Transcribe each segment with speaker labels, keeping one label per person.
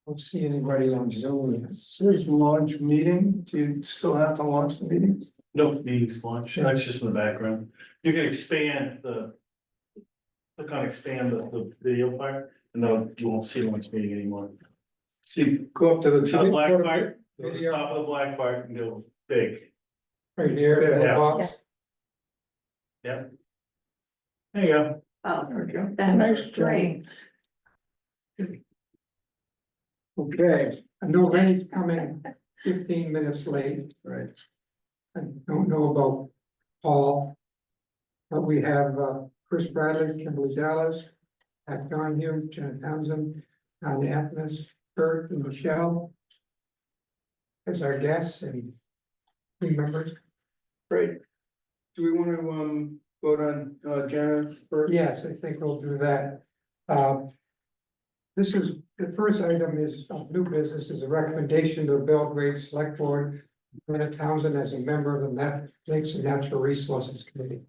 Speaker 1: Don't see anybody on Zoom.
Speaker 2: It says launch meeting. Do you still have to launch the meeting?
Speaker 3: No, meetings launch, that's just in the background. You can expand the. Click on expand the video part, and then you won't see launch meeting anymore.
Speaker 2: See, go up to the
Speaker 3: The
Speaker 2: top.
Speaker 3: black part, go to the top of the black part and go big.
Speaker 1: Right here,
Speaker 2: Yeah.
Speaker 1: little box.
Speaker 3: There you go.
Speaker 4: Oh,
Speaker 2: There we go.
Speaker 4: that's
Speaker 1: Nice job.
Speaker 4: great.
Speaker 1: Okay, I know Lenny's coming 15 minutes late.
Speaker 2: Right.
Speaker 1: I don't know about Paul. But we have Chris Bradley, Kimberly Dallas, Pat Donahue, Janet Townsend, Connie Atkins, Bert and Michelle. As our guests and team members.
Speaker 2: Great. Do we want to vote on Janet first?
Speaker 1: Yes, I think we'll do that. This is, the first item is new business is a recommendation to the Belgrade Select Board. Janet Townsend as a member of the Lakes and Natural Resources Committee.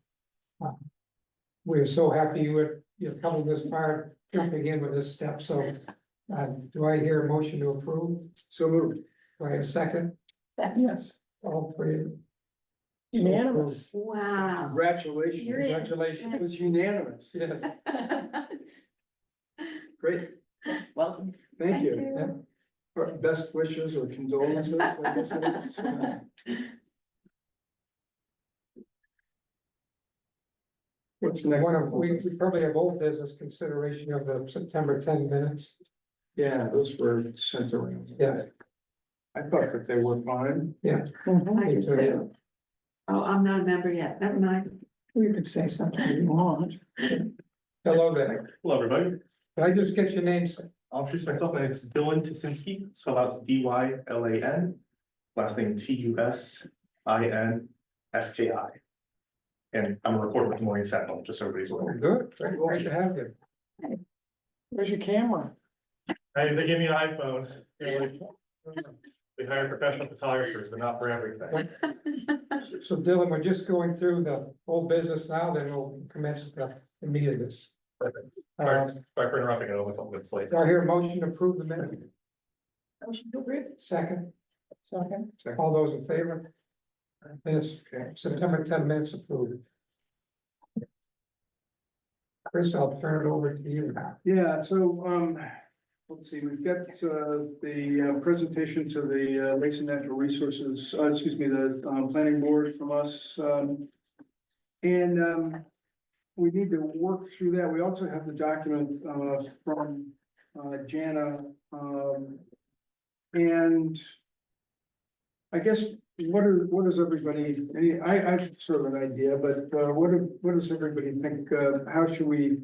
Speaker 1: We are so happy you're coming this far, jumping in with this step, so. Do I hear a motion to approve?
Speaker 2: So moved.
Speaker 1: Do I have a second?
Speaker 4: Yes.
Speaker 1: All three.
Speaker 5: Unanimous.
Speaker 4: Wow.
Speaker 2: Congratulations.
Speaker 4: You're in.
Speaker 1: Congratulations.
Speaker 2: It was unanimous.
Speaker 1: Yes.
Speaker 2: Great.
Speaker 4: Welcome.
Speaker 2: Thank you. Our best wishes or condolences, I guess it is. What's next?
Speaker 1: We probably have old business consideration of the September 10 minutes.
Speaker 2: Yeah, those were sent around.
Speaker 1: Yeah.
Speaker 2: I thought that they were fine.
Speaker 4: I can too. Oh, I'm not a member yet, never mind.
Speaker 5: You could say something you want.
Speaker 1: Hello there.
Speaker 3: Hello, everybody.
Speaker 1: Can I just get your name? Sir?
Speaker 3: I'll introduce myself. My name is Dylan Tusinski, spelled out Dylan. Last name Tusinski. And I'm a reporter with the Morning Sentinel, just so everybody's aware.
Speaker 1: Good, great to have you.
Speaker 5: Where's your camera?
Speaker 3: Hey, they gave me an iPhone. They hire professional photographers, but not for everything.
Speaker 1: So Dylan, we're just going through the whole business now, then we'll commence the meat of this.
Speaker 3: Perfect.
Speaker 1: Uh,
Speaker 3: Sorry for interrupting, I only it's late.
Speaker 1: Do I hear a motion to approve the minute?
Speaker 4: Motion to approve.
Speaker 1: Second,
Speaker 5: Second.
Speaker 1: all those in favor? Minutes,
Speaker 2: Okay.
Speaker 1: September 10 minutes approved. Chris, I'll turn it over to you now.
Speaker 2: Yeah, so, let's see, we've got, the presentation to the Lakes and Natural Resources, the, planning board from us. And we need to work through that. We also have the document, from, Jana. And I guess, what does everybody, I have sort of an idea, but, what does everybody think, how should we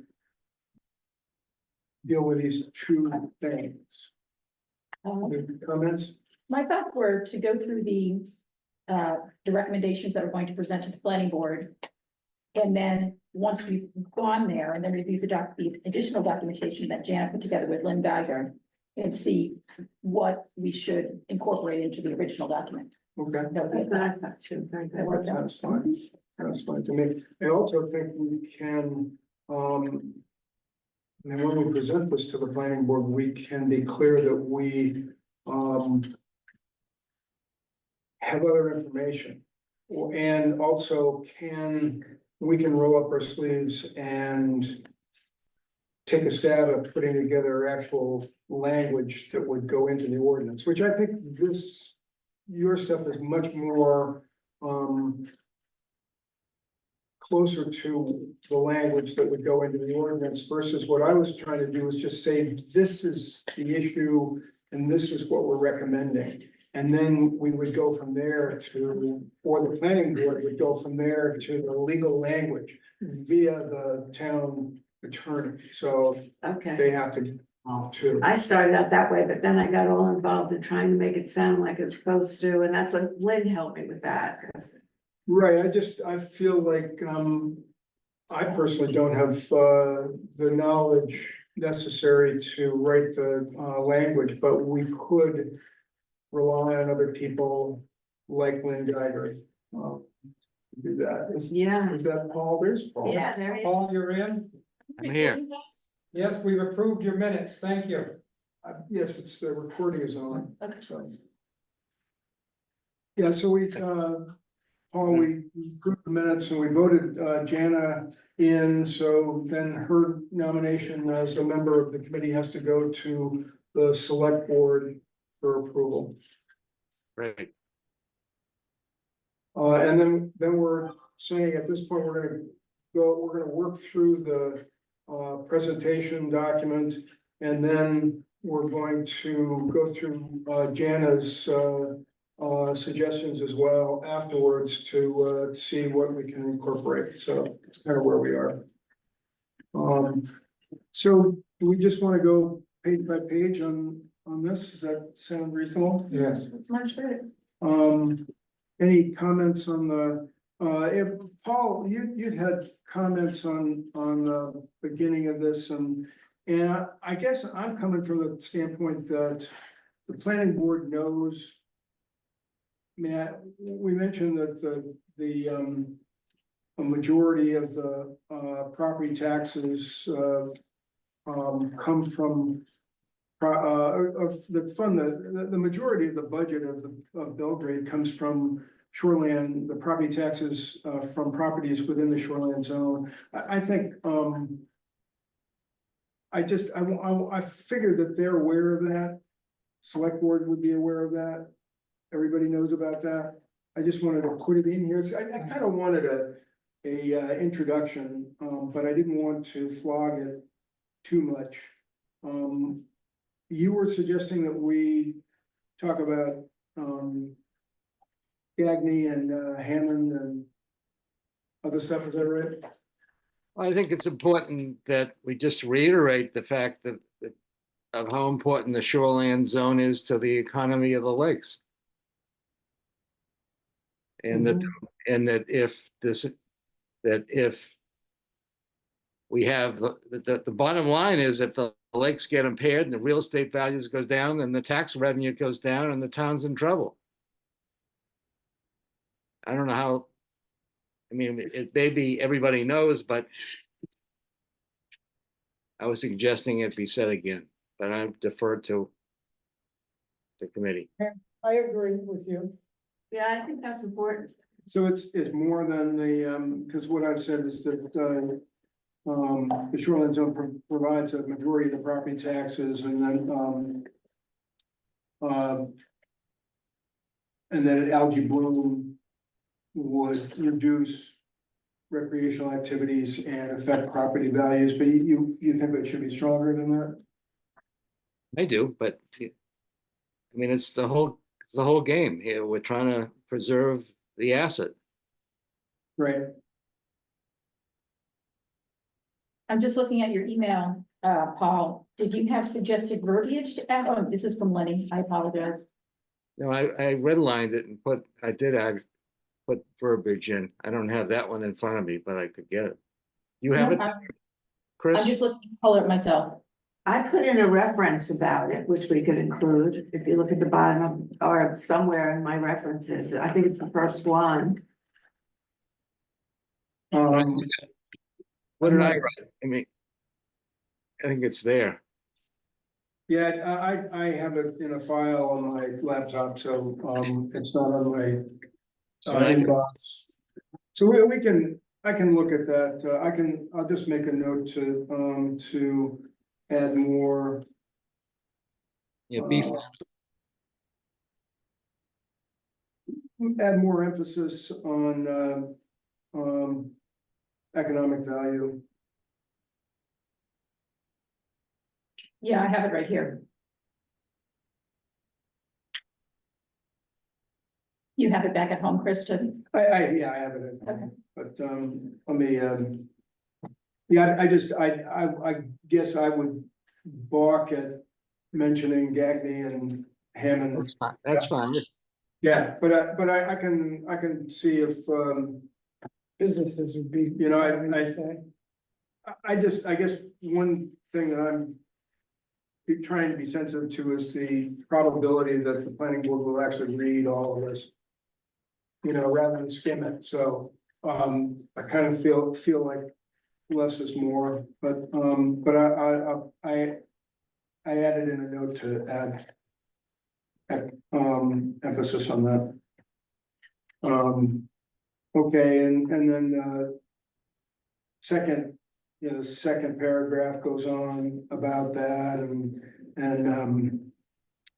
Speaker 2: deal with these two things? Any comments?
Speaker 6: My thoughts were to go through the recommendations that we're going to present to the planning board. And then, once we've gone there and then review the additional documentation that Janet put together with Lynn Geiger. And see what we should incorporate into the original document.
Speaker 2: Okay.
Speaker 6: That would be
Speaker 4: I thought too. Very good.
Speaker 2: That sounds fine. That's fine to me. I also think we can, and when we present this to the planning board, we can be clear that we, have other information. And also we can roll up our sleeves and take a stab at putting together actual language that would go into the ordinance, which I think your stuff is much more, closer to the language that would go into the ordinance versus what I was trying to do is just say, this is the issue and this is what we're recommending. And then we would go from there or the planning board would go from there to the legal language via the town attorney. So
Speaker 4: Okay,
Speaker 2: they have to, too.
Speaker 4: I started out that way, but then I got all involved in trying to make it sound like it's supposed to, and that's what Lynn helped me with that. 'Cause
Speaker 2: Right, I feel like, I personally don't have, the knowledge necessary to write the, language, but we could rely on other people like Lynn Geiger, to do that.
Speaker 4: Yeah,
Speaker 2: Is that Paul? There's Paul.
Speaker 4: yeah, there he is.
Speaker 1: Paul, you're in?
Speaker 7: I'm here.
Speaker 1: Yes, we've approved your minutes. Thank you.
Speaker 2: Yes, it's, the recording is on,
Speaker 6: Okay.
Speaker 2: so. Yeah, so we, Paul, we approved the minutes and we voted, Jana in, so then her nomination as a member of the committee has to go to the select board for approval.
Speaker 7: Right.
Speaker 2: And then we're saying at this point, we're gonna work through the, presentation document. And then we're going to go through, Jana's, suggestions as well afterwards to, see what we can incorporate. So that's kind of where we are. So do we just want to go page by page on this? Does that sound reasonable?
Speaker 1: Yes.
Speaker 4: It's much better.
Speaker 2: Any comments on the, if, Paul, you'd had comments on the beginning of this and I guess I'm coming from the standpoint that the planning board knows. Matt, we mentioned that a majority of the, property taxes, come from of the fund, the majority of the budget of Belgrade comes from shoreland, the property taxes from properties within the shoreland zone. I think, I figured that they're aware of that. Select board would be aware of that. Everybody knows about that. I just wanted to put it in here. I kind of wanted a introduction, but I didn't want to flog it too much. You were suggesting that we talk about, Gagne and Hammond and other stuff, is that right?
Speaker 7: I think it's important that we just reiterate the fact that of how important the shoreland zone is to the economy of the lakes. And that if we have the bottom line is if the lakes get impaired and the real estate values goes down, then the tax revenue goes down and the town's in trouble. I don't know how, I mean, it maybe everybody knows, but I was suggesting it be said again, but I deferred to the committee.
Speaker 5: I agree with you.
Speaker 4: Yeah, I think that's important.
Speaker 2: So it's more than the, because what I've said is that, the shoreline zone provides a majority of the property taxes and then, and then algae bloom would reduce recreational activities and affect property values, but you think it should be stronger than that?
Speaker 7: I do, but I mean, it's the whole game here. We're trying to preserve the asset.
Speaker 2: Right,
Speaker 6: I'm just looking at your email, Paul. Did you have suggested verbiage to add? Oh, this is from Lenny. I apologize.
Speaker 7: No, I redlined it and put verbiage in. I don't have that one in front of me, but I could get it. You have it,
Speaker 6: I'm
Speaker 7: Chris?
Speaker 6: just looking to color it myself.
Speaker 4: I put in a reference about it, which we could include, if you look at the bottom of, or somewhere in my references, I think it's the first one.
Speaker 7: What did I write? I mean, I think it's there.
Speaker 2: yeah, I have it in a file on my laptop, so, it's not on my inbox. So I can look at that, I'll just make a note to add more.
Speaker 7: Yeah, beef.
Speaker 2: Add more emphasis on, economic value.
Speaker 6: Yeah, I have it right here. You have it back at home, Kristen?
Speaker 2: Yeah, I have it,
Speaker 6: Okay.
Speaker 2: but, let me, yeah, I guess I would balk at mentioning Gagne and Hammond.
Speaker 7: That's fine.
Speaker 2: Yeah, but I can see if,
Speaker 5: Businesses would be.
Speaker 2: You know, I
Speaker 5: say.
Speaker 2: I guess one thing that I'm trying to be sensitive to is the probability that the planning board will actually read all of this. You know, rather than skim it, so, I kind of feel like less is more, but I added in a note to add. Emphasis on that. Okay, and then, second, second paragraph goes on about that and,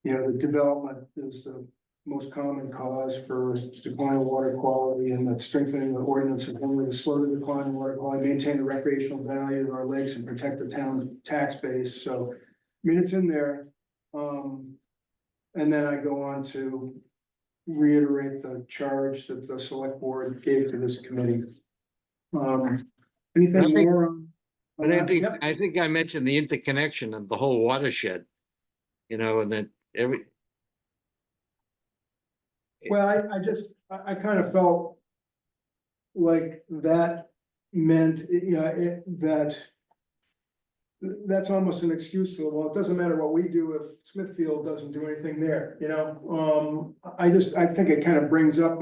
Speaker 2: the development is the most common cause for declining water quality, and that strengthening the ordinance is only to slow the decline in water quality, maintain the recreational value of our lakes and protect the town's tax base. So, I mean, it's in there. And then I go on to reiterate the charge that the select board gave to this committee. Anything
Speaker 7: I think-
Speaker 2: more? on
Speaker 7: But I
Speaker 2: that?
Speaker 7: think,
Speaker 2: Yep.
Speaker 7: I think I mentioned the interconnection of the whole watershed. And then
Speaker 2: Well, I kind of felt like that meant, that's almost an excuse to, well, it doesn't matter what we do if Smithfield doesn't do anything there, I think it kind of brings up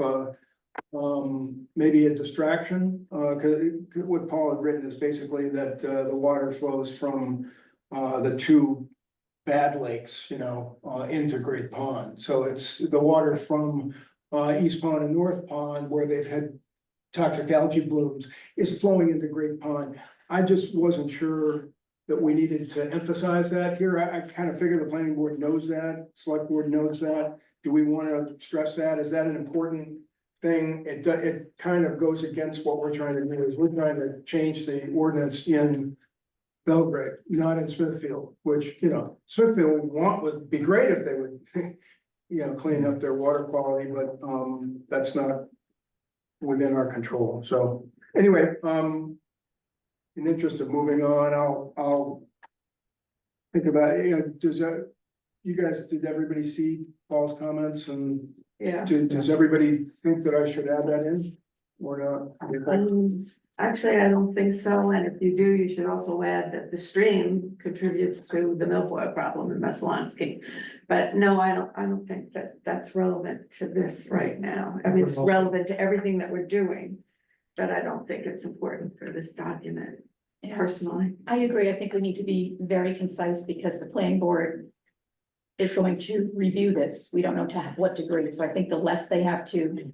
Speaker 2: maybe a distraction, cause what Paul had written is basically that, the water flows from, the two bad lakes, into Great Pond. So it's the water from, East Pond and North Pond where they've had toxic algae blooms is flowing into Great Pond. I just wasn't sure that we needed to emphasize that here. I kind of figure the planning board knows that, select board knows that. Do we want to stress that? Is that an important thing? It kind of goes against what we're trying to do, is we're trying to change the ordinance in Belgrade, not in Smithfield, which, Smithfield would be great if they would, clean up their water quality, but, that's not within our control. So anyway, in interest of moving on, I'll think about it. Did everybody see Paul's comments, and
Speaker 4: Yeah.
Speaker 2: does everybody think that I should add that in or not? Do you think?
Speaker 4: Actually, I don't think so, and if you do, you should also add that the stream contributes to the milfoil problem in Messalonsky. But no, I don't think that that's relevant to this right now. I mean, it's relevant to everything that we're doing. But I don't think it's important for this document
Speaker 6: Yeah,
Speaker 4: personally.
Speaker 6: I agree. I think we need to be very concise because the planning board is going to review this. We don't know to what degree, so I think the less they have to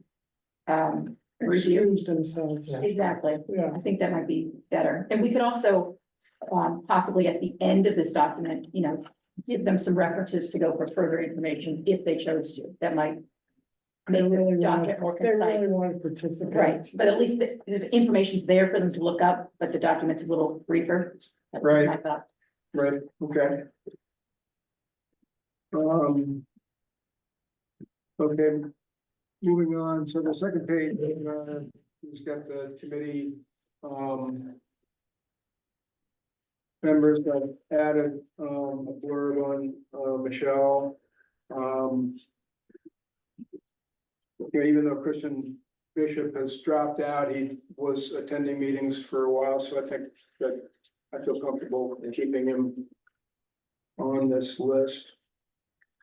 Speaker 6: review.
Speaker 5: excuse themselves.
Speaker 6: Exactly.
Speaker 5: Yeah,
Speaker 6: I think that might be better. And we could also possibly at the end of this document, give them some references to go for further information if they chose to. That might
Speaker 5: they
Speaker 6: make
Speaker 5: really
Speaker 6: the document more
Speaker 5: want, they
Speaker 6: concise.
Speaker 5: really want to participate.
Speaker 6: Right, but at least the information's there for them to look up, but the document's a little briefer. That was
Speaker 2: Right.
Speaker 6: my thought.
Speaker 2: Right, okay. Okay, moving on, so the second page, who's got the committee, members that added, a blurb on, Michelle. Even though Christian Bishop has dropped out, he was attending meetings for a while, so I think that I feel comfortable keeping him on this list.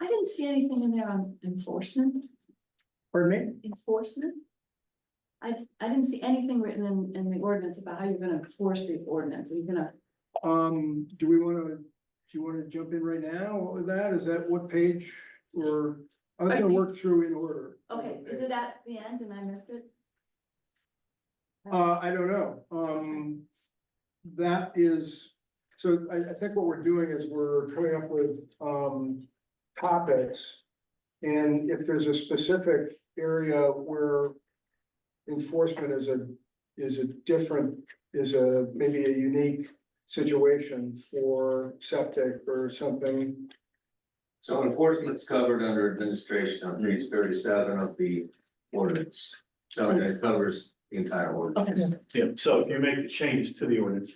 Speaker 8: I didn't see anything in there on enforcement,
Speaker 2: Pardon me?
Speaker 8: enforcement. I didn't see anything written in the ordinance about how you're gonna enforce the ordinance, are you gonna?
Speaker 2: Do you wanna jump in right now with that? Is that what page, or, I was gonna work through in order.
Speaker 8: Okay, is it at the end and I missed it?
Speaker 2: I don't know, that is, so I think what we're doing is we're coming up with, topics. And if there's a specific area where enforcement is maybe a unique situation for septic or something.
Speaker 9: So enforcement's covered under administration on page 37 of the ordinance. So it covers the entire ordinance.
Speaker 8: Okay,
Speaker 3: Yeah, so if you make the changes to the ordinance,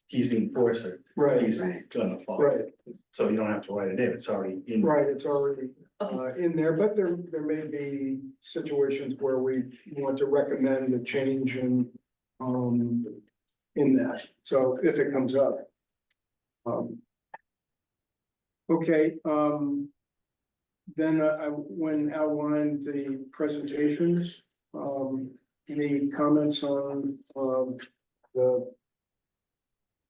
Speaker 3: he's the enforcer,
Speaker 2: Right,
Speaker 3: he's
Speaker 4: Right.
Speaker 3: gonna follow.
Speaker 2: right,
Speaker 3: So you don't have to write it in, it's already in.
Speaker 2: right, it's already
Speaker 8: okay,
Speaker 2: in there, but there may be situations where we want to recommend a change in that, so if it comes up. Okay, then when outlined the presentations, any comments on, the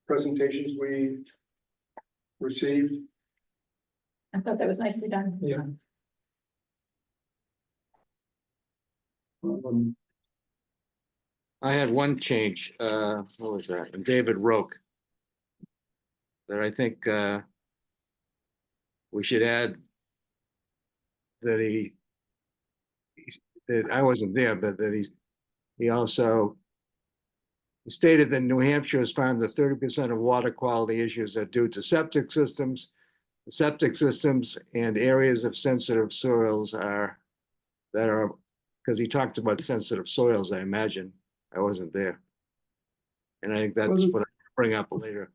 Speaker 2: presentations we received.
Speaker 6: I thought that was nicely done.
Speaker 1: Yeah,
Speaker 7: I had one change, what was that? And David Roque. That I think, we should add that that I wasn't there, but that he also stated that New Hampshire has found that 30% of water quality issues are due to septic systems. Septic systems and areas of sensitive soils because he talked about sensitive soils, I imagine. I wasn't there. And I think that's
Speaker 2: Well,
Speaker 7: what I'll bring up later.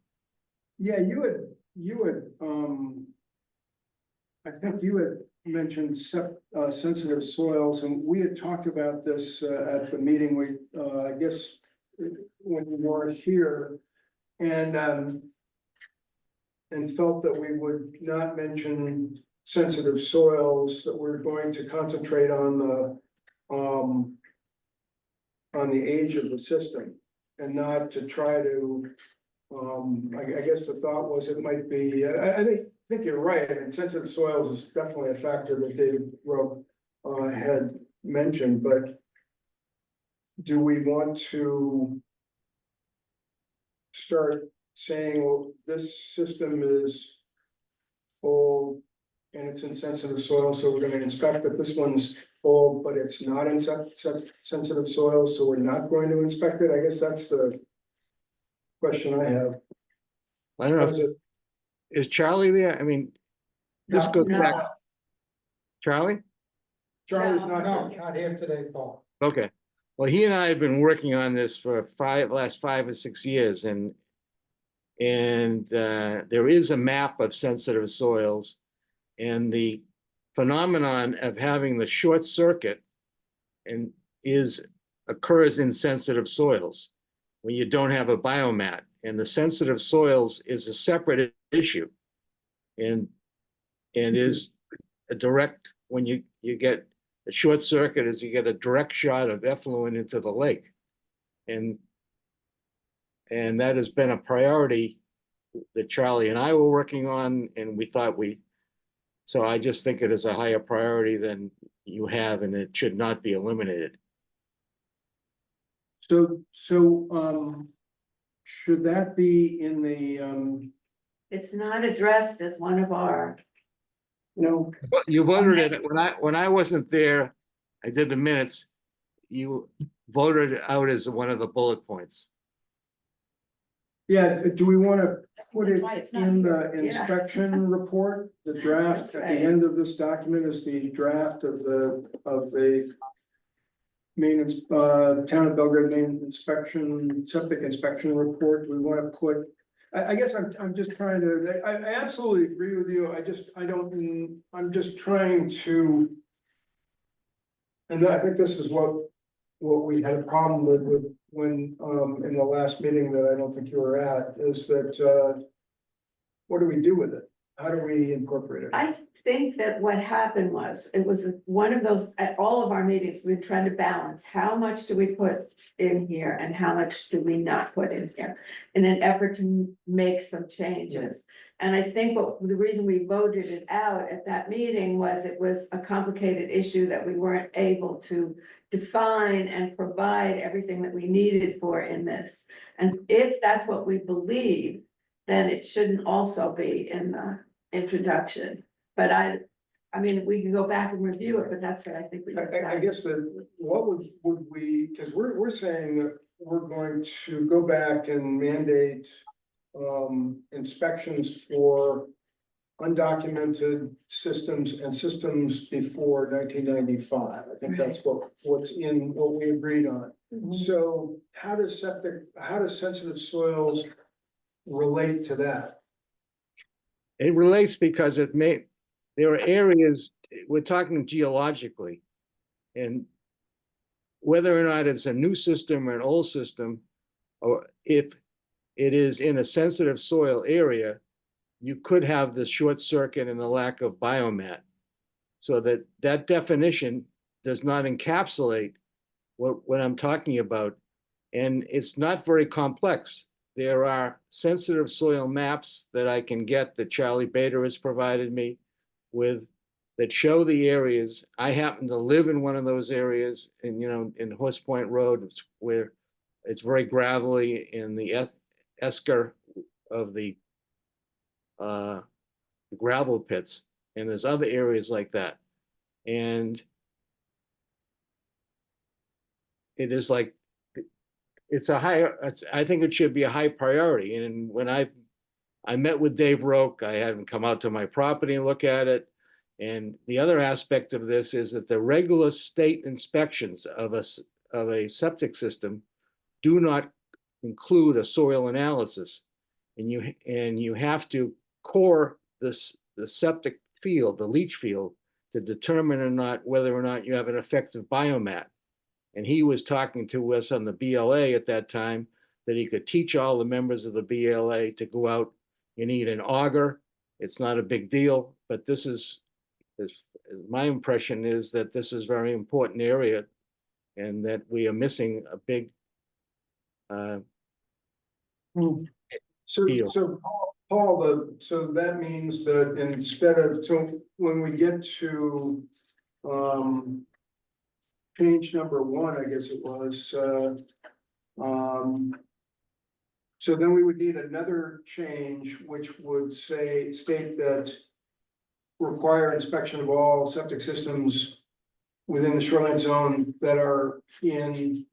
Speaker 2: Yeah, you had, I think you had mentioned sensitive soils, and we had talked about this at the meeting, I guess, when you were here. And felt that we would not mention sensitive soils, that we're going to concentrate on the age of the system and not to try to, I guess the thought was it might be, I think you're right. I mean, sensitive soils is definitely a factor that David Rowe had mentioned, but do we want to start saying, well, this system is old and it's in sensitive soil, so we're gonna inspect it. This one's old, but it's not in sensitive soil, so we're not going to inspect it. I guess that's the question I have.
Speaker 7: I don't know,
Speaker 2: How's it-
Speaker 7: is Charlie there? I mean, this
Speaker 1: No,
Speaker 7: goes
Speaker 4: no.
Speaker 7: back. Charlie?
Speaker 2: Charlie's
Speaker 4: No,
Speaker 2: not
Speaker 1: no,
Speaker 2: here.
Speaker 1: not here today, Paul.
Speaker 7: Okay. Well, he and I have been working on this for last 5 or 6 years, and there is a map of sensitive soils, and the phenomenon of having the short circuit occurs in sensitive soils when you don't have a biomat, and the sensitive soils is a separate issue, and is a direct, when you get a short circuit, is you get a direct shot of effluent into the lake, and that has been a priority that Charlie and I were working on, and we thought so I just think it is a higher priority than you have, and it should not be eliminated.
Speaker 2: So, should that be in the,
Speaker 4: It's not addressed as one of our,
Speaker 2: no,
Speaker 7: Well, you voted it, when I wasn't there, I did the minutes, you voted it out as one of the bullet points.
Speaker 2: yeah, do we want to put
Speaker 6: That's
Speaker 2: it
Speaker 6: why it's not
Speaker 2: in
Speaker 6: here.
Speaker 2: the inspection report? The draft
Speaker 4: That's
Speaker 2: at
Speaker 4: right.
Speaker 2: the end of this document is the draft of the maintenance, town of Belgrade main septic inspection report. We want to put, I guess I'm just trying to, I absolutely agree with you. I'm just trying to. And I think this is what we had a problem with when, in the last meeting that I don't think you were at, is that, what do we do with it? How do we incorporate it?
Speaker 4: I think that what happened was, it was one of those, at all of our meetings, we're trying to balance, how much do we put in here and how much do we not put in here? In an effort to make some changes. And I think the reason we voted it out at that meeting was it was a complicated issue that we weren't able to define and provide everything that we needed for in this. And if that's what we believe, then it shouldn't also be in the introduction. But I mean, we can go back and review it, but that's what I think we
Speaker 2: I
Speaker 4: decided.
Speaker 2: guess that, what would we, because we're saying that we're going to go back and mandate inspections for undocumented systems and systems before 1995. I think that's what we agreed on. So how does sensitive soils relate to that?
Speaker 7: It relates because there are areas, we're talking geologically, and whether or not it's a new system or an old system, or if it is in a sensitive soil area, you could have the short circuit and the lack of biomat. So that definition does not encapsulate what I'm talking about. And it's not very complex. there are sensitive soil maps that I can get that Charlie Bader has provided me with that show the areas. I happen to live in one of those areas in, in Horse Point Road, where it's very gravelly in the esker of the gravel pits. And there's other areas like that. And it is like, it's a higher, I think it should be a high priority. And when I met with Dave Roque, I had him come out to my property and look at it. And the other aspect of this is that the regular state inspections of a septic system do not include a soil analysis. And you have to core the septic field, the leach field, to determine whether or not you have an effective biomat. And he was talking to us on the BLA at that time that he could teach all the members of the BLA to go out. You need an auger. It's not a big deal, but this is my impression is that this is a very important area and that we are missing a big
Speaker 2: So,
Speaker 7: Deal.
Speaker 2: so Paul, so that means that instead of, so when we get to, page number 1, I guess it was, so then we would need another change, which would state that require inspection of all septic systems within the shoreline zone that are in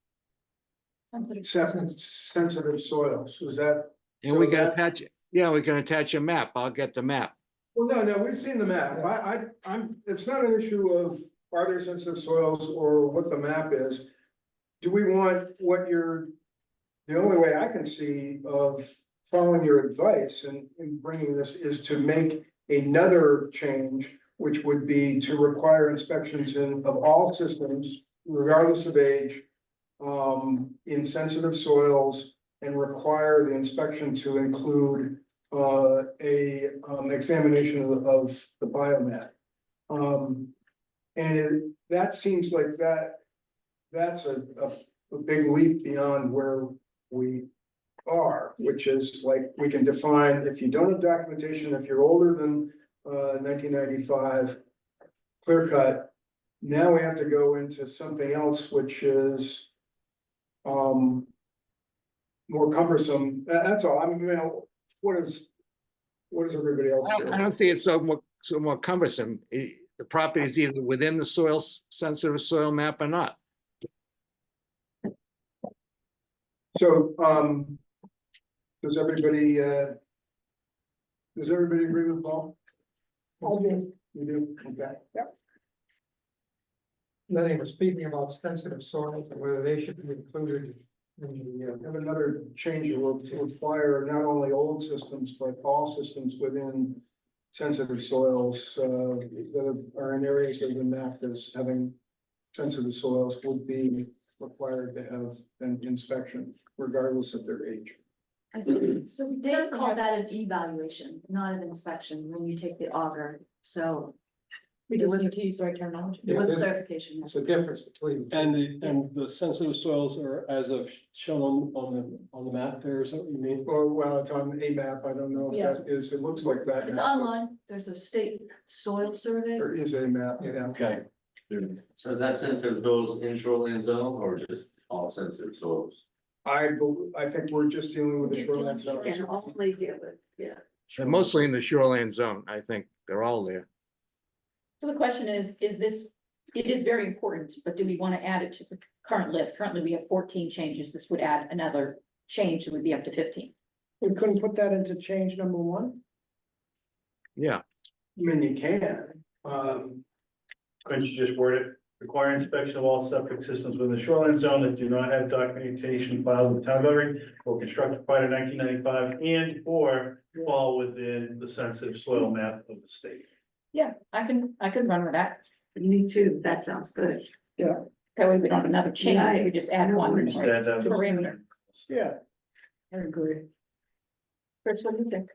Speaker 2: sensitive soils. Was that?
Speaker 7: and
Speaker 2: so
Speaker 7: we can
Speaker 2: that's-
Speaker 7: attach it. Yeah, we can attach a map. I'll get the map.
Speaker 2: Well, no, we've seen the map. It's not an issue of are there sensitive soils or what the map is. Do we want the only way I can see of following your advice and bringing this is to make another change, which would be to require inspections of all systems, regardless of age, in sensitive soils, and require the inspection to include examination of the biomat. That seems like that's a big leap beyond where we are, which is like, we can define, if you don't have documentation, if you're older than 1995, clear cut. Now we have to go into something else, which is more cumbersome. That's all. I mean, what is everybody else
Speaker 7: I
Speaker 2: doing?
Speaker 7: don't see it so more cumbersome. The property is either within the sensitive soil map or not.
Speaker 2: So, does everybody agree with Paul?
Speaker 5: I do.
Speaker 2: You do? Okay.
Speaker 1: Then he was speaking about sensitive soils and whether they should be included in the,
Speaker 2: Have another change that will require not only old systems, but all systems within sensitive soils, that are in areas that have been mapped as having sensitive soils would be required to have an inspection regardless of their age.
Speaker 8: So we did call that an evaluation, not an inspection, when you take the auger, so
Speaker 6: We just need to use the right terminology.
Speaker 8: it was clarification.
Speaker 1: it's a difference between.
Speaker 10: And the sensitive soils are as of shown on the map there, is that what you mean?
Speaker 2: Or, well, it's on a map, I don't know if that is, it looks like that.
Speaker 8: It's
Speaker 2: map,
Speaker 8: online, there's a state soil survey.
Speaker 2: There is a map, yeah.
Speaker 10: Okay.
Speaker 9: So is that sensitive soils in shoreline zone or just all sensitive soils?
Speaker 2: I think we're just dealing with the shoreline zone.
Speaker 4: And only deal with, yeah.
Speaker 7: They're mostly in the shoreline zone. I think they're all there.
Speaker 6: So the question is this, it is very important, but do we want to add it to the current list? Currently, we have 14 changes. This would add another change that would be up to 15.
Speaker 5: We couldn't put that into change number 1?
Speaker 7: Yeah.
Speaker 2: I mean, you can,
Speaker 3: Couldn't you just word it, require inspection of all septic systems within the shoreline zone that do not have documentation filed with the town of Everett or constructed prior to 1995 and or fall within the sensitive soil map of the state.
Speaker 6: Yeah, I could run with that.
Speaker 4: Me too, that sounds good.
Speaker 6: That way we don't have another change. We just add one
Speaker 3: Just add that.
Speaker 6: parameter.
Speaker 5: Yeah. I agree.
Speaker 6: Chris, what do you think?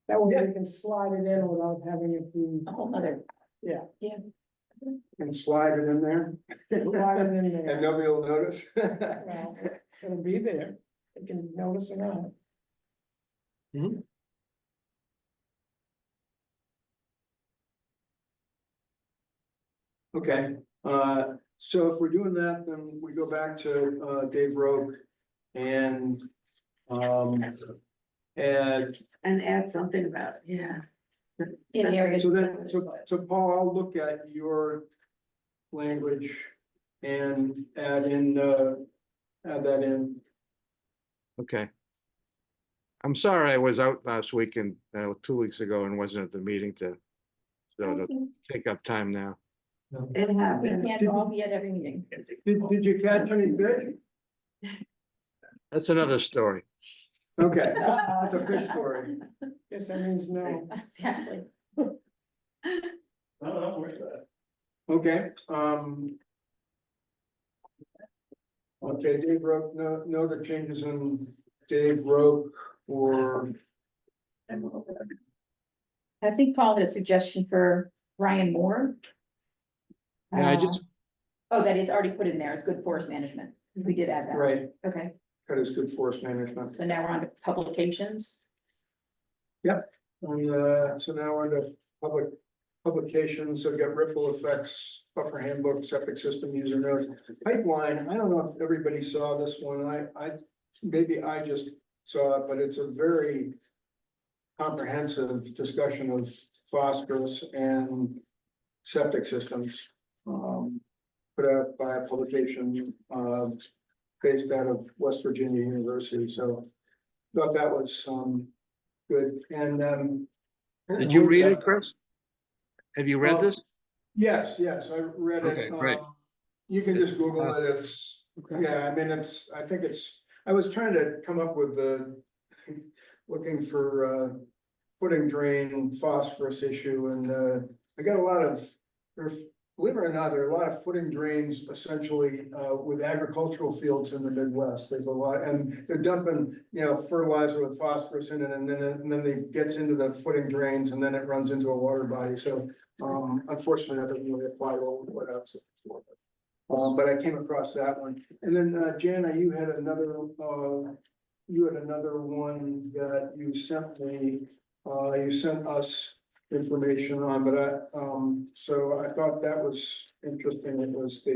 Speaker 5: That way we can slide it in without having it be,
Speaker 6: A whole other.
Speaker 5: Yeah.
Speaker 6: Yeah.
Speaker 2: and slide it in there,
Speaker 5: slide it in
Speaker 2: and
Speaker 5: there.
Speaker 2: nobody will notice.
Speaker 5: Well, it'll be there. They can notice around.
Speaker 2: Okay, so if we're doing that, then we go back to, Dave Roque and, and
Speaker 4: And add something about, it, yeah.
Speaker 6: In areas.
Speaker 2: so then, so Paul, I'll look at your language and add that in.
Speaker 7: Okay. I'm sorry I was out last week and 2 weeks ago and wasn't at the meeting to take up time now.
Speaker 4: It
Speaker 6: We
Speaker 4: happened.
Speaker 6: can't all be at every meeting.
Speaker 2: Did you catch any fish?
Speaker 7: That's another story.
Speaker 2: Okay, that's a fish story.
Speaker 5: Guess that means no.
Speaker 6: Exactly.
Speaker 3: No, don't worry about it.
Speaker 2: Okay, okay, Dave Roque, no other changes in Dave Roque or,
Speaker 6: I think Paul had a suggestion for Ryan Moore.
Speaker 7: Yeah, I just,
Speaker 6: Oh, that is already put in there. It's good forest management. We did add that.
Speaker 2: right,
Speaker 6: Okay,
Speaker 2: that is good forest management.
Speaker 6: so now we're on to publications.
Speaker 2: And, so now we're into publications, so we got ripple effects, buffer handbook, septic system user notes. Pipeline, I don't know if everybody saw this one, maybe I just saw it, but it's a very comprehensive discussion of phosphorus and septic systems. Put out by a publication, based out of West Virginia University, so thought that was, good, and,
Speaker 7: did you read it, Chris? Have you read this?
Speaker 2: Yes, I read it.
Speaker 7: Okay, great.
Speaker 2: You can just Google it,
Speaker 7: Awesome.
Speaker 2: it's, yeah, I mean, I was trying to come up with looking for, footing drain phosphorus issue, and, I got a lot of, believe it or not, there are a lot of footing drains essentially, with agricultural fields in the Midwest. There's a lot, and they're dumping, fertilizer with phosphorus in it, and then it gets into the footing drains, and then it runs into a water body, so, unfortunately, that doesn't really apply to what else. But I came across that one, and then, Jana, you had another one that you sent me, you sent us information on, but so I thought that was interesting. It was the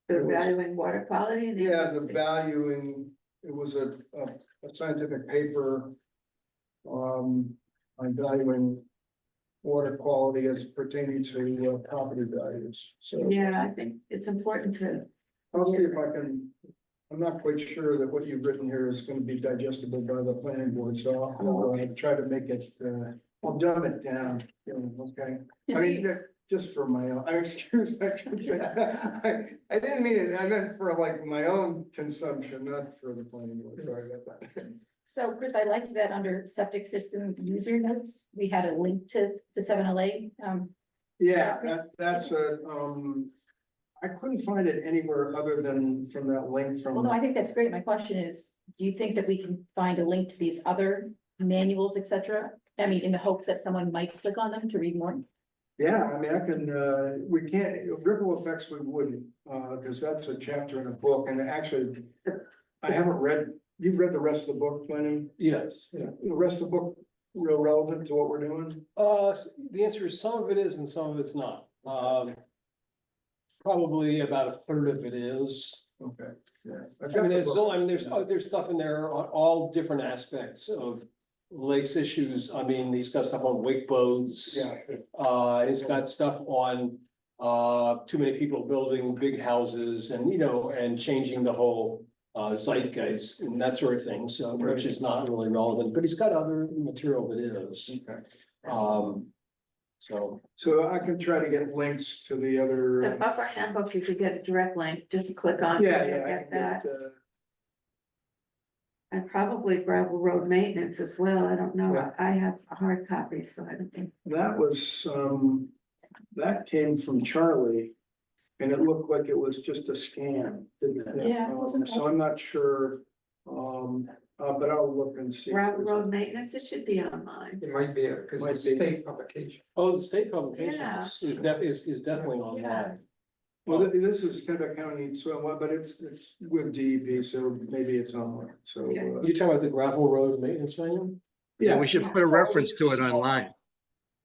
Speaker 4: Evaluating water quality. and
Speaker 2: the valuing, it was a scientific paper on valuing water quality as pertaining to property values. So
Speaker 4: Yeah, I think it's important to,
Speaker 2: I'll see if I can, I'm not quite sure that what you've written here is gonna be digestible by the planning board, so I'll try to make it, I'll dumb it down, okay? I mean, just for my own, excuse me, I should say, I didn't mean it, I meant for like my own consumption, not for the planning board, sorry about that.
Speaker 6: So Chris, I liked that under septic system user notes, we had a link to the 7LA.
Speaker 2: Yeah, that's I couldn't find it anywhere other than from that link from.
Speaker 6: Well, no, I think that's great. My question is, do you think that we can find a link to these other manuals, et cetera? I mean, in the hopes that someone might click on them to read more?
Speaker 2: Yeah, I mean, I can, we can't, ripple effects, we wouldn't, because that's a chapter in a book, and actually, I haven't read, you've read the rest of the book, Lenny?
Speaker 10: Yes.
Speaker 2: Yeah, the rest of the book, real relevant to what we're doing?
Speaker 10: The answer is some of it is and some of it's not. Probably about a third of it is.
Speaker 2: Okay, yeah.
Speaker 10: I mean, there's stuff in there on all different aspects of lakes issues. I mean, he's got stuff on wake boats.
Speaker 2: Yeah,
Speaker 10: He's got stuff on, too many people building big houses and, and changing the whole, zeitgeist and that sort of thing, so, which is not really relevant, but he's got other material that is.
Speaker 2: okay.
Speaker 10: So,
Speaker 2: So I can try to get links to the other.
Speaker 4: the buffer handbook, you could get a direct link, just click on. it,
Speaker 2: Yeah,
Speaker 4: you'll
Speaker 2: yeah, I
Speaker 4: Get
Speaker 2: can
Speaker 4: that,
Speaker 2: get,
Speaker 4: and probably gravel road maintenance as well, I don't know,
Speaker 2: Yeah.
Speaker 4: I have a hard copy, so I don't think.
Speaker 2: that was, that came from Charlie. And it looked like it was just a scan, didn't it?
Speaker 6: Yeah, it wasn't-
Speaker 2: So I'm not sure, but I'll look and see. if
Speaker 4: Gravel
Speaker 2: there's-
Speaker 4: road maintenance, it should be online.
Speaker 1: It might be, because
Speaker 2: Might
Speaker 1: it's
Speaker 2: be.
Speaker 1: state publication.
Speaker 10: the state publications is definitely
Speaker 4: Yeah.
Speaker 10: online.
Speaker 2: Well, this is Kennebec County, so, but it's with DEP, so maybe it's online, so.
Speaker 10: You talking about the gravel road maintenance manual?
Speaker 7: Yeah, we should put a
Speaker 10: Yeah.
Speaker 7: reference to it online.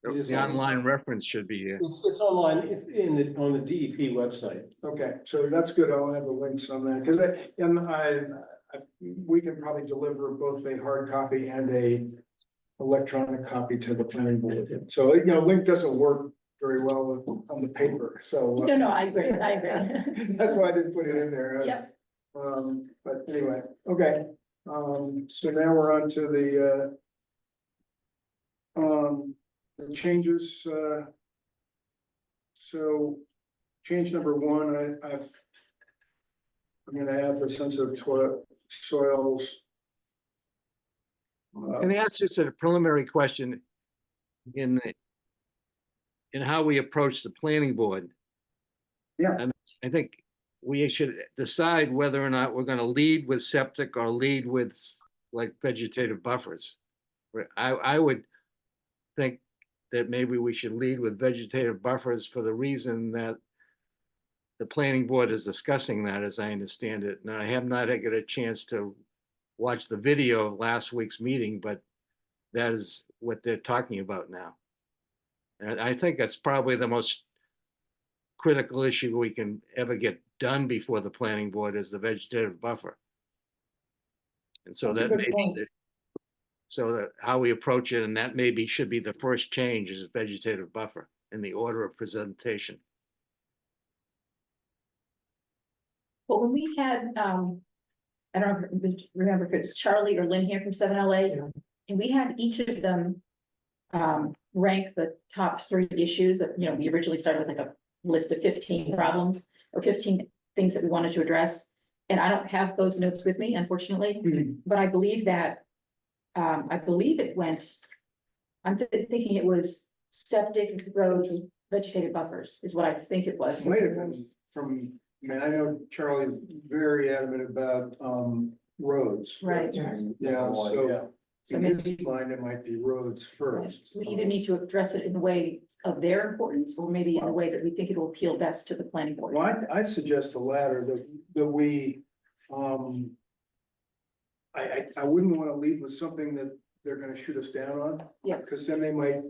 Speaker 10: It is
Speaker 7: The
Speaker 10: on-
Speaker 7: online reference should be here.
Speaker 10: It's online on the DEP website.
Speaker 2: Okay, so that's good. I'll have the links on that, because we can probably deliver both a hard copy and a electronic copy to the planning board. So, link doesn't work very well on the paper, so.
Speaker 6: No, I agree, I agree.
Speaker 2: That's why I didn't put it in there.
Speaker 6: Yep.
Speaker 2: But anyway, okay, so now we're on to the changes, so change number one, I'm gonna add the sensitive soils.
Speaker 7: Can I ask just a preliminary question in how we approach the planning board?
Speaker 2: Yeah.
Speaker 7: And I think we should decide whether or not we're gonna lead with septic or lead with like vegetative buffers. I would think that maybe we should lead with vegetative buffers for the reason that the planning board is discussing that, as I understand it. And I have not got a chance to watch the video of last week's meeting, but that is what they're talking about now. And I think that's probably the most critical issue we can ever get done before the planning board is the vegetative buffer. And so
Speaker 5: That's a
Speaker 7: that
Speaker 5: good
Speaker 7: may be
Speaker 5: point.
Speaker 7: so that how we approach it, and that maybe should be the first change is vegetative buffer in the order of presentation.
Speaker 6: But when we had, I don't remember if it was Charlie or Lynn here from 7LA,
Speaker 1: Yeah.
Speaker 6: and we had each of them rank the top 3 issues that, we originally started with like a list of 15 problems or 15 things that we wanted to address. And I don't have those notes with me, unfortunately, but I believe that, it went, thinking it was septic, roads, vegetative buffers is what I think it was.
Speaker 2: Might have been from, I know Charlie's very adamant about, roads.
Speaker 6: Right.
Speaker 2: Yeah, so
Speaker 6: So
Speaker 2: in
Speaker 6: maybe-
Speaker 2: his mind, it might be roads
Speaker 6: Right.
Speaker 2: first.
Speaker 6: We either need to address it in the way of their importance, or maybe in the way that we think it will appeal best to the planning board.
Speaker 2: Well, I suggest the latter, that we, I wouldn't want to lead with something that they're gonna shoot us down on.
Speaker 6: Yeah.
Speaker 2: Because then they might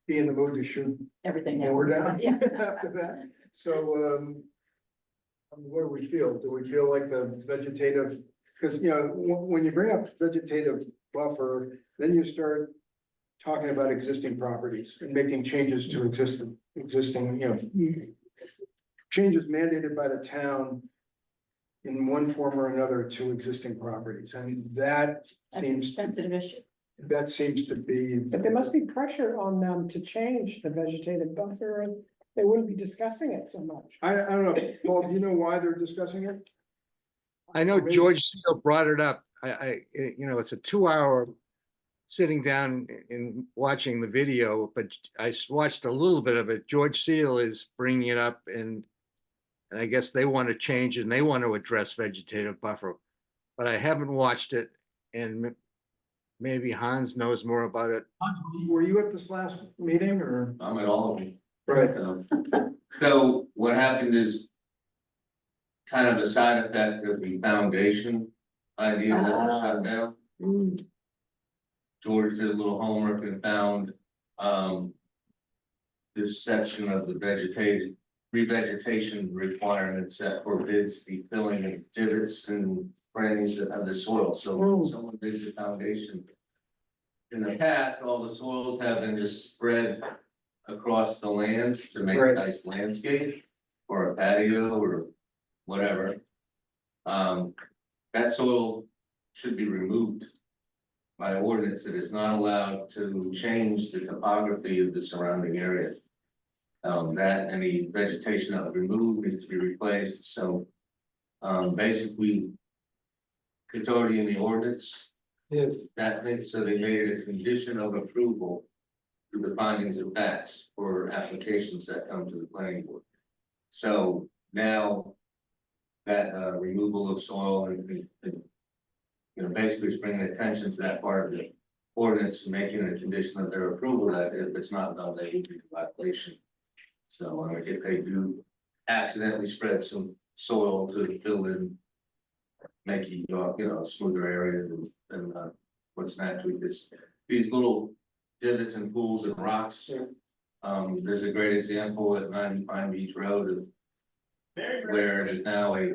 Speaker 2: be in the mood to shoot
Speaker 6: Everything. down.
Speaker 2: more down
Speaker 6: Yeah.
Speaker 2: after that. So, what do we feel? Do we feel like the vegetative, because, when you bring up vegetative buffer, then you start talking about existing properties and making changes to existing, changes mandated by the town in one form or another to existing properties, and that
Speaker 6: That's a
Speaker 2: seems,
Speaker 6: sensitive issue.
Speaker 2: to be.
Speaker 5: But there must be pressure on them to change the vegetative buffer, and they wouldn't be discussing it so much.
Speaker 2: I don't know, Paul, do you know why they're discussing it?
Speaker 7: I know
Speaker 2: Maybe-
Speaker 7: George still brought it up. It's a 2-hour sitting down and watching the video, but I watched a little bit of it. George Seal is bringing it up and I guess they want to change and they want to address vegetative buffer. But I haven't watched it and maybe Hans knows more about it.
Speaker 2: Were you at this last meeting or?
Speaker 9: I'm at all of them.
Speaker 2: Right.
Speaker 9: So what happened is kind of a side effect of the foundation idea that was shut down.
Speaker 4: Mm,
Speaker 9: George did a little homework and found, this section of the revegetation requirements that forbids the filling of divots and crannies of the soil. So when someone digs a foundation, in the past, all the soils have been just spread across the land to make a
Speaker 2: Right.
Speaker 9: nice landscape or a patio or whatever. That soil should be removed. By ordinance, it is not allowed to change the topography of the surrounding area. That any vegetation that was removed needs to be replaced, so. Basically. It's already in the ordinance,
Speaker 1: Yes,
Speaker 9: that thing, so they made it a condition of approval. Through the findings of facts for applications that come to the planning board. So now. That removal of soil and basically it's bringing attention to that part of the ordinance, making a condition of their approval that if it's not done, they would be in violation. So if they do accidentally spread some soil to fill in. Make you know, smoother area than what's naturally this, these little divots and pools and rocks. There's a great example at 90 Pine Beach Road of where it is now a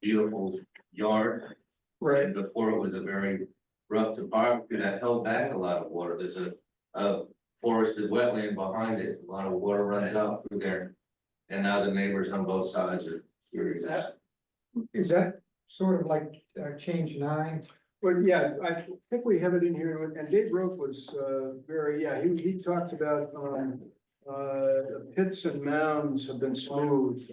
Speaker 9: beautiful yard.
Speaker 2: Right,
Speaker 9: And before it was a very rough topography that held back a lot of water. There's a forested wetland behind it. A lot of water runs out through there. And now the neighbors on both sides are curious.
Speaker 1: Is that sort of like change 9?
Speaker 2: but yeah, I think we have it in here, and Dave Rope was, very, yeah, he talked about, pits and mounds have been smooth,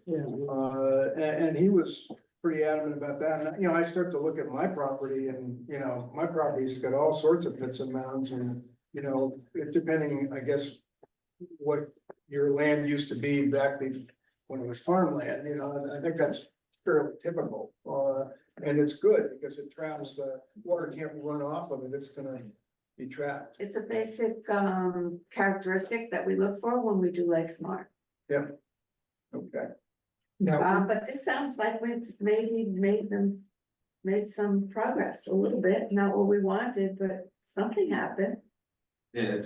Speaker 2: and he was pretty adamant about that, and, you know, I start to look at my property and, you know, my property's got all sorts of pits and mounds and, you know, it depending, I guess, what your land used to be back when it was farmland, you know, and I think that's fairly typical. And it's good because it traps, water can't run off of it, it's gonna be trapped.
Speaker 4: It's a basic characteristic that we look for when we do Lake Smart.
Speaker 2: Okay.
Speaker 1: Now,
Speaker 4: But this sounds like we've maybe made some progress a little bit, not what we wanted, but something happened.
Speaker 9: Yeah,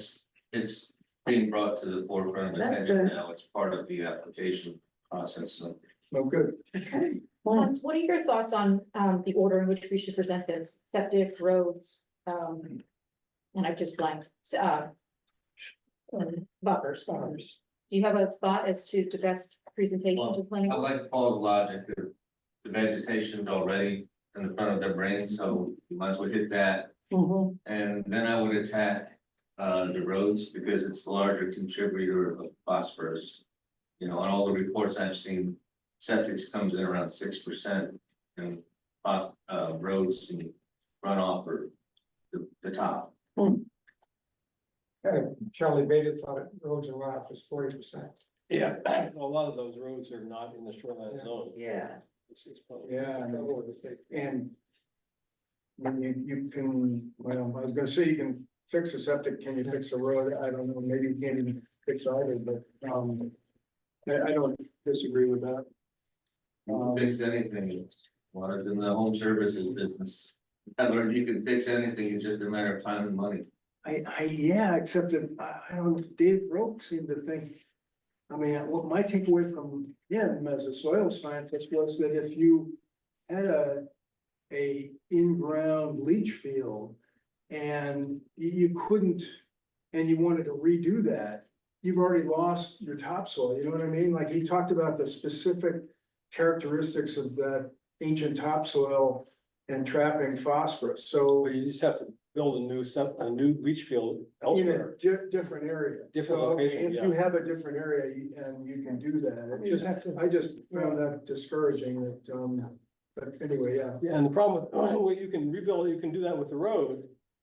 Speaker 9: it's being brought to the forefront of
Speaker 4: That's
Speaker 9: attention
Speaker 4: good.
Speaker 9: now. It's part of the application process, so.
Speaker 2: No, good.
Speaker 4: Okay.
Speaker 6: What are your thoughts on, the order in which we should present this, septic, roads, and I've just blanked, buffers. Do you have a thought as to the best presentation to planning?
Speaker 9: I like Paul's logic, that the vegetation's already in the front of their brain, so you might as well hit that. And then I would attack the roads because it's the larger contributor of phosphorus. You know, on all the reports I've seen, septic comes in around 6% and roads and runoff are the top.
Speaker 1: Charlie Bader thought roads and runoff was 40%.
Speaker 10: Yeah, a lot of those roads are not in the shoreline zone.
Speaker 4: Yeah.
Speaker 2: Yeah, and when you can, well, I was gonna say you can fix a septic, can you fix a road? I don't know, maybe you can't even fix either, but, I don't disagree with that.
Speaker 9: You can fix anything, other than the home services business. I learned you can fix anything, it's just a matter of time and money.
Speaker 2: Yeah, except that, I don't, Dave Rope seemed to think, I mean, what my takeaway from him as a soil scientist was that if you had a in-ground leach field and you couldn't, and you wanted to redo that, you've already lost your topsoil, you know what I mean? Like he talked about the specific characteristics of that ancient topsoil and trapping phosphorus, so
Speaker 10: But you just have to build a new leach field
Speaker 2: in
Speaker 10: elsewhere.
Speaker 2: a different area.
Speaker 10: Different
Speaker 2: So, okay,
Speaker 10: location,
Speaker 2: if
Speaker 10: yeah.
Speaker 2: you have a different area and you can do that, it just, I just found that discouraging that, but anyway, yeah.
Speaker 10: Yeah, and the problem with, well, you can rebuild, you can do that with the road,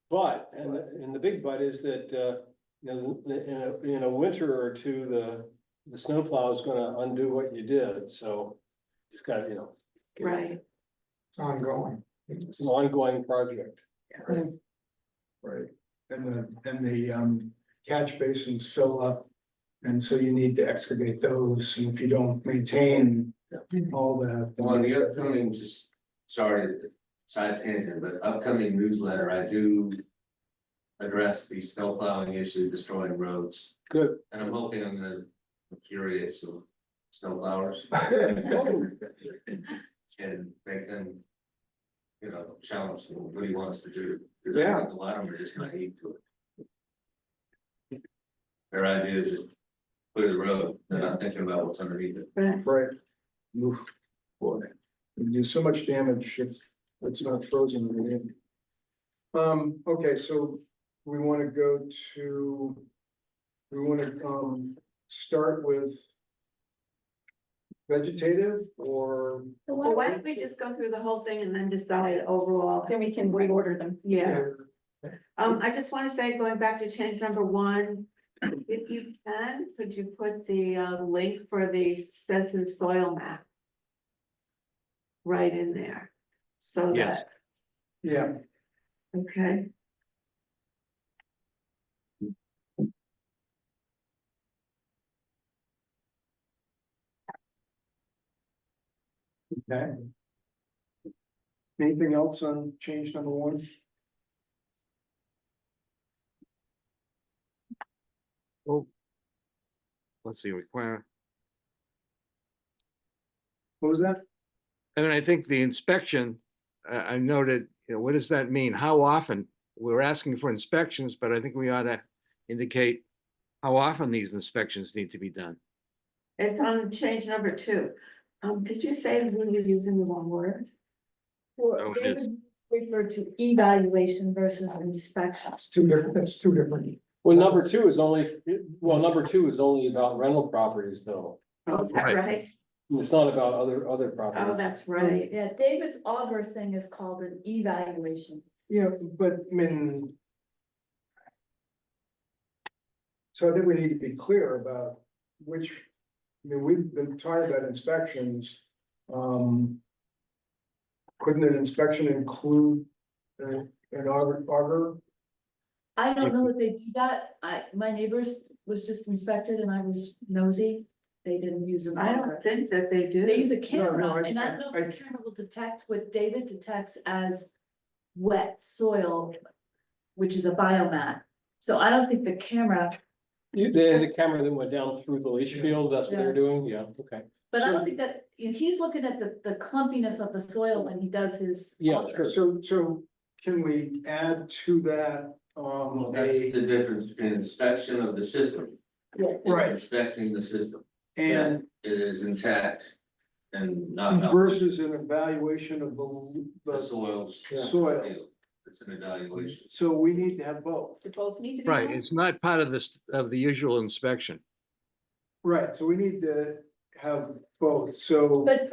Speaker 10: but, and the big but is that, you know, in a winter or two, the snowplow is gonna undo what you did, so it's got, you know.
Speaker 4: Right.
Speaker 1: It's ongoing.
Speaker 10: It's an ongoing project.
Speaker 2: Right, and the catch basins fill up. And so you need to excavate those, and if you don't maintain all that. then-
Speaker 9: On the upcoming, just, sorry, side tangent, but upcoming newsletter, I do address the snow plowing issue, destroying roads,
Speaker 10: Good.
Speaker 9: and I'm hoping I'm gonna infuriate some snow plowers and make them, you know, challenge him what he wants to do. Because I
Speaker 2: Yeah.
Speaker 9: think a lot of them are just naive to it. Their idea is to clear the road, they're not thinking about what's underneath it.
Speaker 4: Right.
Speaker 2: Right. Oof, boy, you do so much damage if it's not frozen underneath. Okay, so we wanna go to. We wanna, start with. Vegetative or,
Speaker 4: Well, why don't we just go through the whole thing and then decide overall?
Speaker 6: Then we can reorder them.
Speaker 4: Yeah. I just want to say, going back to change number 1, if you can, could you put the link for the sensitive soil map? Right in there, so
Speaker 7: Yes.
Speaker 4: that,
Speaker 2: yeah,
Speaker 4: okay,
Speaker 2: Okay. Anything else on change number one?
Speaker 7: Well, let's see, require,
Speaker 2: What was that?
Speaker 7: I mean, I think the inspection, I noted, what does that mean? How often? We're asking for inspections, but I think we ought to indicate how often these inspections need to be done.
Speaker 4: It's on change number 2. Did you say that when you're using the wrong word?
Speaker 7: Oh, it is.
Speaker 8: Referred to evaluation versus inspection.
Speaker 1: It's two different, that's two different.
Speaker 10: Well, number two is only about rental properties though.
Speaker 4: Oh, is that
Speaker 7: Right.
Speaker 4: right?
Speaker 10: It's not about other properties.
Speaker 4: Oh, that's right.
Speaker 8: Yeah, David's auger thing is called an evaluation.
Speaker 2: Yeah, but I mean. So I think we need to be clear about which, I mean, we've been talking about inspections. Couldn't an inspection include an auger?
Speaker 8: I don't know if they do that. My neighbors was just inspected and I was nosy. They didn't use an
Speaker 4: I
Speaker 8: auger.
Speaker 4: don't think that they do.
Speaker 8: They use a
Speaker 2: No,
Speaker 8: camera,
Speaker 2: I-
Speaker 8: and I don't know
Speaker 2: I-
Speaker 8: if the camera will detect what David detects as wet soil, which is a biomat. So I don't think the camera,
Speaker 10: They had a camera that went down through the leach field, that's what they're doing, yeah, okay.
Speaker 8: but I
Speaker 2: So-
Speaker 8: don't think that, he's looking at the clumpiness of the soil when he does his.
Speaker 10: Yeah,
Speaker 8: auger.
Speaker 10: sure.
Speaker 2: So can we add to that,
Speaker 9: Well, that's the difference between inspection of the system.
Speaker 8: Yeah.
Speaker 9: and
Speaker 2: Right.
Speaker 9: Inspecting the system,
Speaker 2: and
Speaker 9: it is intact and not.
Speaker 2: versus an evaluation of
Speaker 9: The
Speaker 2: the
Speaker 9: soils.
Speaker 2: soil.
Speaker 9: It's an evaluation.
Speaker 2: So we need to have both.
Speaker 6: They both need to be.
Speaker 7: Right,
Speaker 6: on?
Speaker 7: it's not part of this, of the usual inspection.
Speaker 2: Right, so we need to have both, so.
Speaker 8: But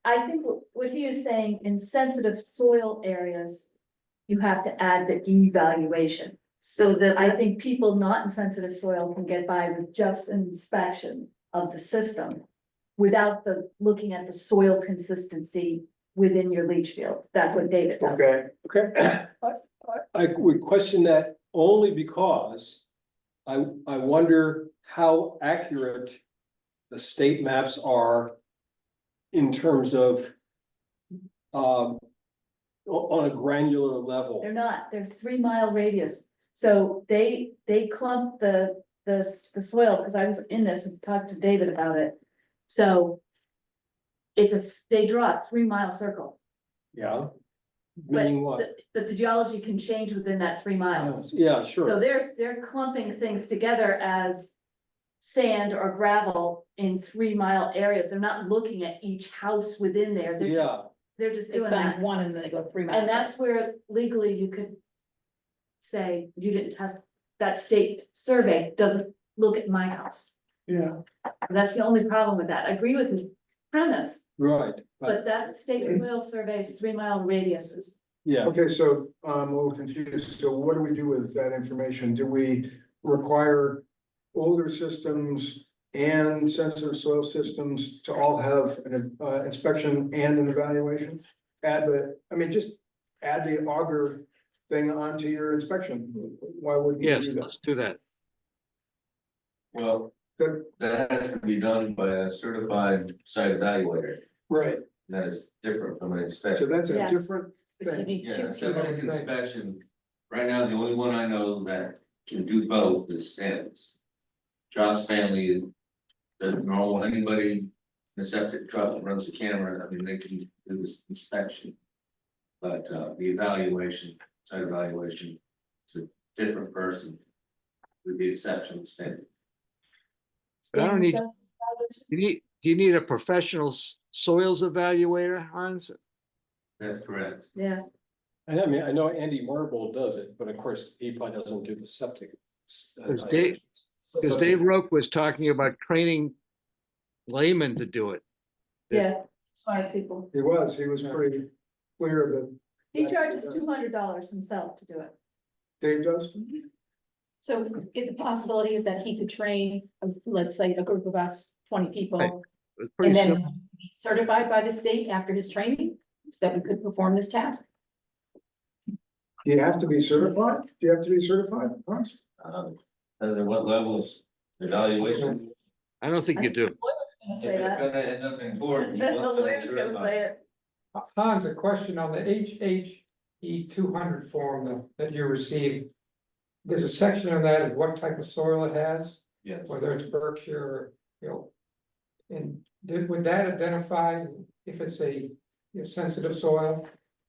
Speaker 8: I think what he is saying, in sensitive soil areas, you have to add the evaluation.
Speaker 4: So that
Speaker 8: I think people not in sensitive soil can get by with just an inspection of the system without looking at the soil consistency within your leach field. That's what David does.
Speaker 2: Okay,
Speaker 10: Okay, I would question that only because I wonder how accurate the state maps are in terms of on a granular level.
Speaker 8: They're not, they're 3 mile radius. So they clump the soil, because I was in this and talked to David about it. So they draw a 3 mile circle.
Speaker 10: Yeah.
Speaker 8: But
Speaker 10: Meaning what?
Speaker 8: the geology can change within that 3 miles.
Speaker 10: Yeah,
Speaker 8: So
Speaker 10: sure.
Speaker 8: they're clumping things together as sand or gravel in 3 mile areas. They're not looking at each house within there. They're just
Speaker 6: They
Speaker 8: doing
Speaker 6: find
Speaker 8: that.
Speaker 6: one and then they go 3 miles.
Speaker 8: And that's where legally you could say, you didn't test, that state survey doesn't look at my house.
Speaker 2: yeah,
Speaker 8: That's the only problem with that. I agree with his premise,
Speaker 10: Right,
Speaker 8: but that state soil survey is 3 mile radiuses.
Speaker 10: yeah.
Speaker 2: okay, so I'm a little confused, so what do we do with that information? Do we require older systems and sensitive soil systems to all have an inspection and an evaluation? Just add the auger thing onto your inspection, why wouldn't you
Speaker 7: Yes,
Speaker 2: do that?
Speaker 7: let's do that.
Speaker 9: Well,
Speaker 2: Good.
Speaker 9: that has to be done by a certified site evaluator.
Speaker 2: Right,
Speaker 9: That is different from an
Speaker 2: so
Speaker 9: inspection.
Speaker 2: that's a
Speaker 8: Yeah.
Speaker 2: different
Speaker 6: You
Speaker 2: thing,
Speaker 6: need
Speaker 9: Yeah,
Speaker 6: two
Speaker 9: septic
Speaker 6: people.
Speaker 9: inspection, right now, the only one I know that can do both is Stanley's. Josh Stanley doesn't know anybody in a septic truck that runs the camera, I mean, they can do this inspection. But the evaluation, site evaluation, it's a different person. With the exception of Stanley.
Speaker 7: But I don't need-
Speaker 8: Stanley says evaluation.
Speaker 7: Do you need a professional soils evaluator, Hans?
Speaker 9: That's correct.
Speaker 8: Yeah,
Speaker 10: And I mean, I know Andy Marble does it, but of course, he probably doesn't do the septic.
Speaker 7: Because Dave Roque was talking about training laymen to do it.
Speaker 8: yeah, smart people.
Speaker 2: he was pretty clear that
Speaker 8: He charges $200 himself to do it.
Speaker 2: Dave does.
Speaker 6: So if the possibility is that he could train, let's say, a group of us, 20
Speaker 7: Right.
Speaker 6: people,
Speaker 7: It's
Speaker 6: and
Speaker 7: pretty
Speaker 6: then
Speaker 7: simple.
Speaker 6: be certified by the state after his training, so that we could perform this task.
Speaker 2: Do you have to be certified? Do you have to be certified? Hans?
Speaker 9: As in what levels evaluation?
Speaker 7: I don't think you do.
Speaker 8: Oil
Speaker 6: gonna
Speaker 9: If
Speaker 6: say
Speaker 9: it's
Speaker 6: that.
Speaker 9: gonna end up in court, you
Speaker 6: The
Speaker 9: want something
Speaker 6: lawyer's gonna
Speaker 9: certified.
Speaker 6: say it.
Speaker 1: Hans, a question on the HHE 200 form that you received. There's a section on that of what type of soil it has,
Speaker 9: Yes.
Speaker 1: whether it's Berkshire or, and would that identify if it's a sensitive soil?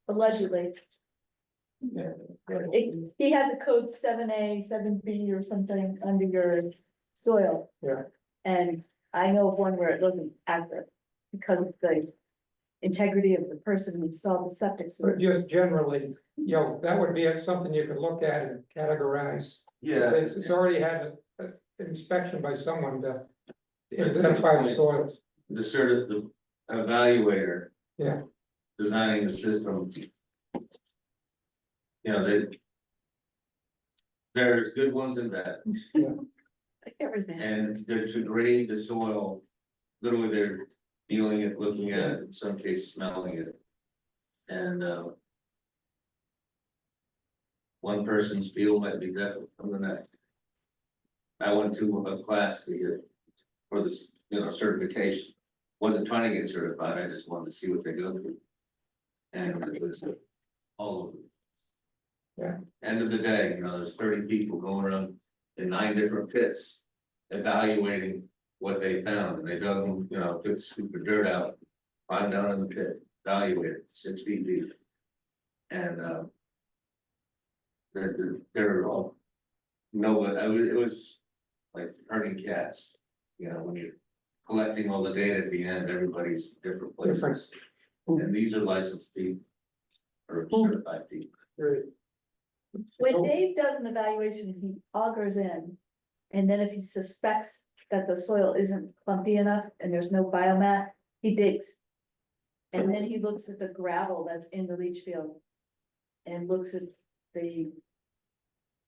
Speaker 8: Allegedly.
Speaker 1: Yeah.
Speaker 8: He had the code 7A, 7B or something under your soil.
Speaker 1: Yeah.
Speaker 8: And I know of one where it wasn't accurate because of the integrity of the person who installed the septic
Speaker 1: But
Speaker 8: system.
Speaker 1: just generally, that would be something you could look at and categorize.
Speaker 9: Yeah.
Speaker 1: It's already had an inspection by someone to identify the soils.
Speaker 9: The evaluator.
Speaker 1: Yeah.
Speaker 9: Designing the system. There's good ones and bad,
Speaker 4: Like everything.
Speaker 9: and they're to grade the soil. Literally, they're feeling it, looking at it, in some cases smelling it. And, one person's feel might be different from the next. I went to a class to get, for this, certification. Wasn't trying to get certified, I just wanted to see what they go through. And it was all over.
Speaker 1: Yeah.
Speaker 9: End of the day, there's 30 people going around in 9 different pits. Evaluating what they found, and they dug them, took the scoop of dirt out. Climbed down in the pit, evaluated 6 feet deep. And they're all, it was like herding cats, when you're collecting all the data at the end, everybody's different places. And these are licensed people. Or certified people.
Speaker 2: Great.
Speaker 8: When Dave does an evaluation, he augers in. And then if he suspects that the soil isn't clumpy enough and there's no biomat, he digs. And then he looks at the gravel that's in the leach field. And looks at the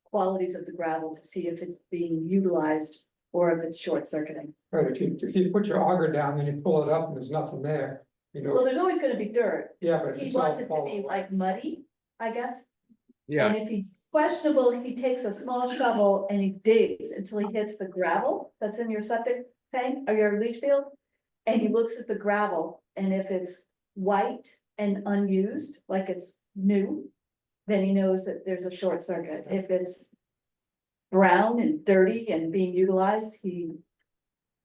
Speaker 8: qualities of the gravel to see if it's being utilized or if it's short circuiting.
Speaker 1: Right, if you put your auger down and you pull it up and there's nothing there,
Speaker 8: Well, there's always gonna be dirt.
Speaker 1: yeah, but if
Speaker 8: He
Speaker 1: it's all
Speaker 8: wants it to
Speaker 1: fall.
Speaker 8: be like muddy, I guess.
Speaker 7: Yeah,
Speaker 8: And if he's questionable, he takes a small shovel and he digs until he hits the gravel that's in your septic tank or your leach field. And he looks at the gravel, and if it's white and unused, like it's new, then he knows that there's a short circuit. If it's brown and dirty and being utilized, he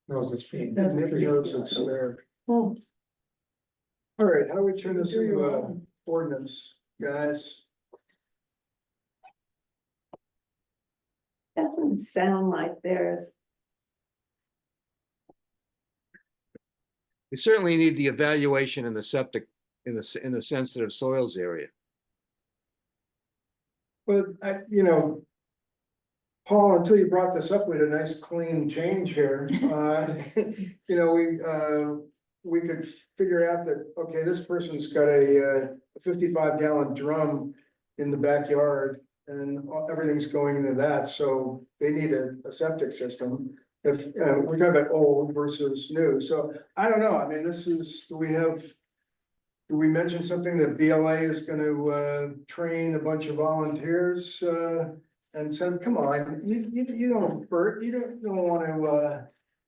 Speaker 1: Knows it's being.
Speaker 8: knows
Speaker 2: Nick knows it's there. All right, how we turn this into a ordinance, guys?
Speaker 4: Doesn't sound like there's,
Speaker 7: we certainly need the evaluation in the septic, in the sensitive soils area.
Speaker 2: But Paul, until you brought this up, we had a nice clean change here. We could figure out that, okay, this person's got a 55-gallon drum in the backyard and everything's going into that, so they need a septic system. If we're talking about old versus new, so I don't know, I mean, do we mention something that BLA is gonna train a bunch of volunteers and send, come on, you don't, Bert, you don't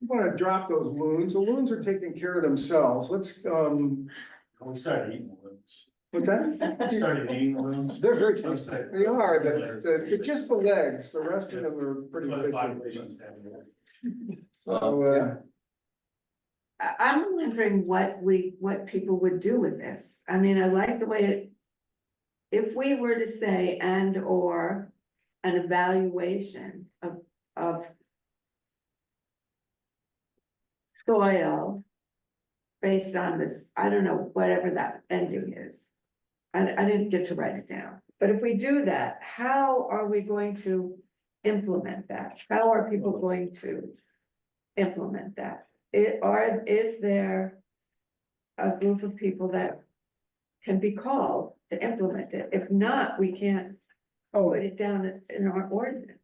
Speaker 2: wanna drop those loons. The loons are taking care of themselves. Let's,
Speaker 3: We started eating loons.
Speaker 2: what's that?
Speaker 3: We started eating loons.
Speaker 2: They're very
Speaker 3: So
Speaker 2: tasty.
Speaker 3: it's
Speaker 2: They are, just the legs, the rest of them are pretty
Speaker 3: That's why the
Speaker 2: fishy.
Speaker 3: population's having it.
Speaker 2: So,
Speaker 4: I'm wondering what people would do with this. I mean, I like the way if we were to say and or an evaluation of soil based on this, I don't know, whatever that ending is. I didn't get to write it down, but if we do that, how are we going to implement that? How are people going to implement that? Is there a group of people that can be called to implement it? If not, we can't put it down in our ordinance.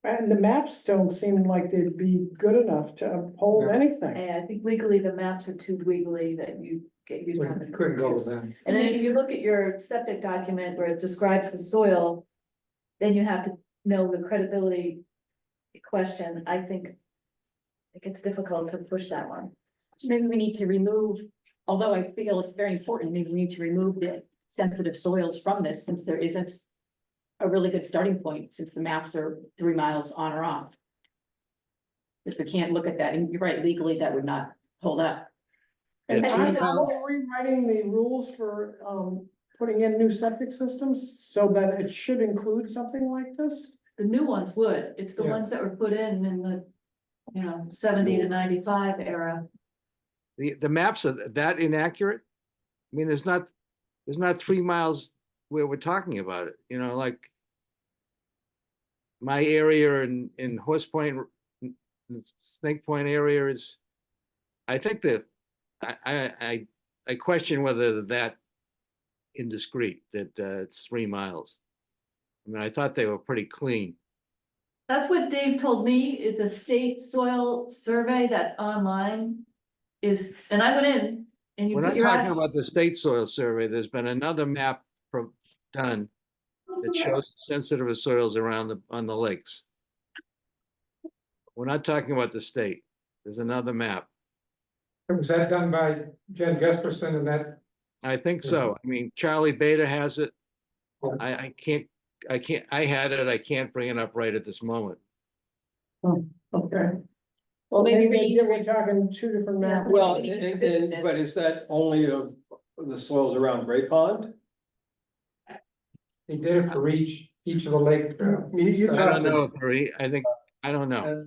Speaker 5: And the maps don't seem like they'd be good enough to uphold
Speaker 1: No.
Speaker 5: anything.
Speaker 8: And I think legally, the maps are too wiggly that you get used
Speaker 1: We
Speaker 8: to.
Speaker 1: couldn't go with that.
Speaker 8: And then if you look at your septic document where it describes the soil, then you have to know the credibility question. I think it gets difficult to push that one.
Speaker 6: Maybe we need to remove, although I feel it's very important, maybe we need to remove the sensitive soils from this, since there isn't a really good starting point, since the maps are 3 miles on or off. If we can't look at that, and you're right, legally, that would not hold up.
Speaker 7: Yeah,
Speaker 6: And
Speaker 5: Are
Speaker 7: three
Speaker 5: they
Speaker 7: miles.
Speaker 5: rewriting the rules for, putting in new septic systems so that it should include something like this?
Speaker 8: The new ones would, it's the
Speaker 1: Yeah.
Speaker 8: ones that were put in the, 70 to 95 era.
Speaker 7: The maps are that inaccurate? I mean, there's not 3 miles where we're talking about it, like my area in Horse Point, Snake Point area is, I think that I question whether that indiscreet, that it's 3 miles. I mean, I thought they were pretty clean.
Speaker 8: That's what Dave told me, the state soil survey that's online is, and I went in and you
Speaker 7: We're
Speaker 8: put
Speaker 7: not
Speaker 8: your
Speaker 7: talking
Speaker 8: address.
Speaker 7: about the state soil survey. There's been another map done that shows sensitive soils on the lakes. We're not talking about the state. There's another map.
Speaker 1: Was that done by Jen Jesperson and that?
Speaker 7: I think so. I mean, Charlie Beta has it. I can't, I had it. I can't bring it up right at this moment.
Speaker 5: Okay.
Speaker 6: Well, maybe we need to
Speaker 5: We're talking two different maps.
Speaker 10: Well,
Speaker 6: we need to revisit this.
Speaker 10: but is that only of the soils around Great Pond?
Speaker 1: He did it for each of the lake.
Speaker 2: You
Speaker 7: I
Speaker 2: have
Speaker 7: don't
Speaker 2: to-
Speaker 7: know, Three. I don't know.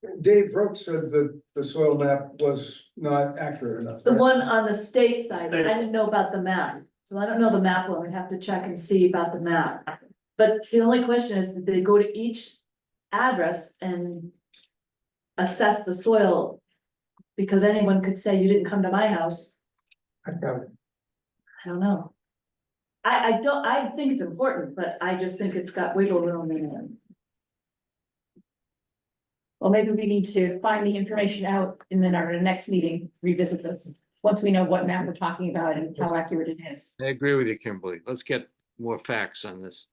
Speaker 2: And Dave Roach said that the soil map was not accurate enough.
Speaker 8: The one on the state side,
Speaker 3: State.
Speaker 8: I didn't know about the map, so I don't know the map one, we have to check and see about the map. But the only question is, did they go to each address and assess the soil? Because anyone could say, you didn't come to my house,
Speaker 1: I got it.
Speaker 8: I don't know. I think it's important, but I just think it's got wiggle room in it.
Speaker 6: Well, maybe we need to find the information out and then our next meeting revisit this. Once we know what map we're talking about and how accurate it is.
Speaker 7: I agree with you, Kimberly. Let's get more facts on this.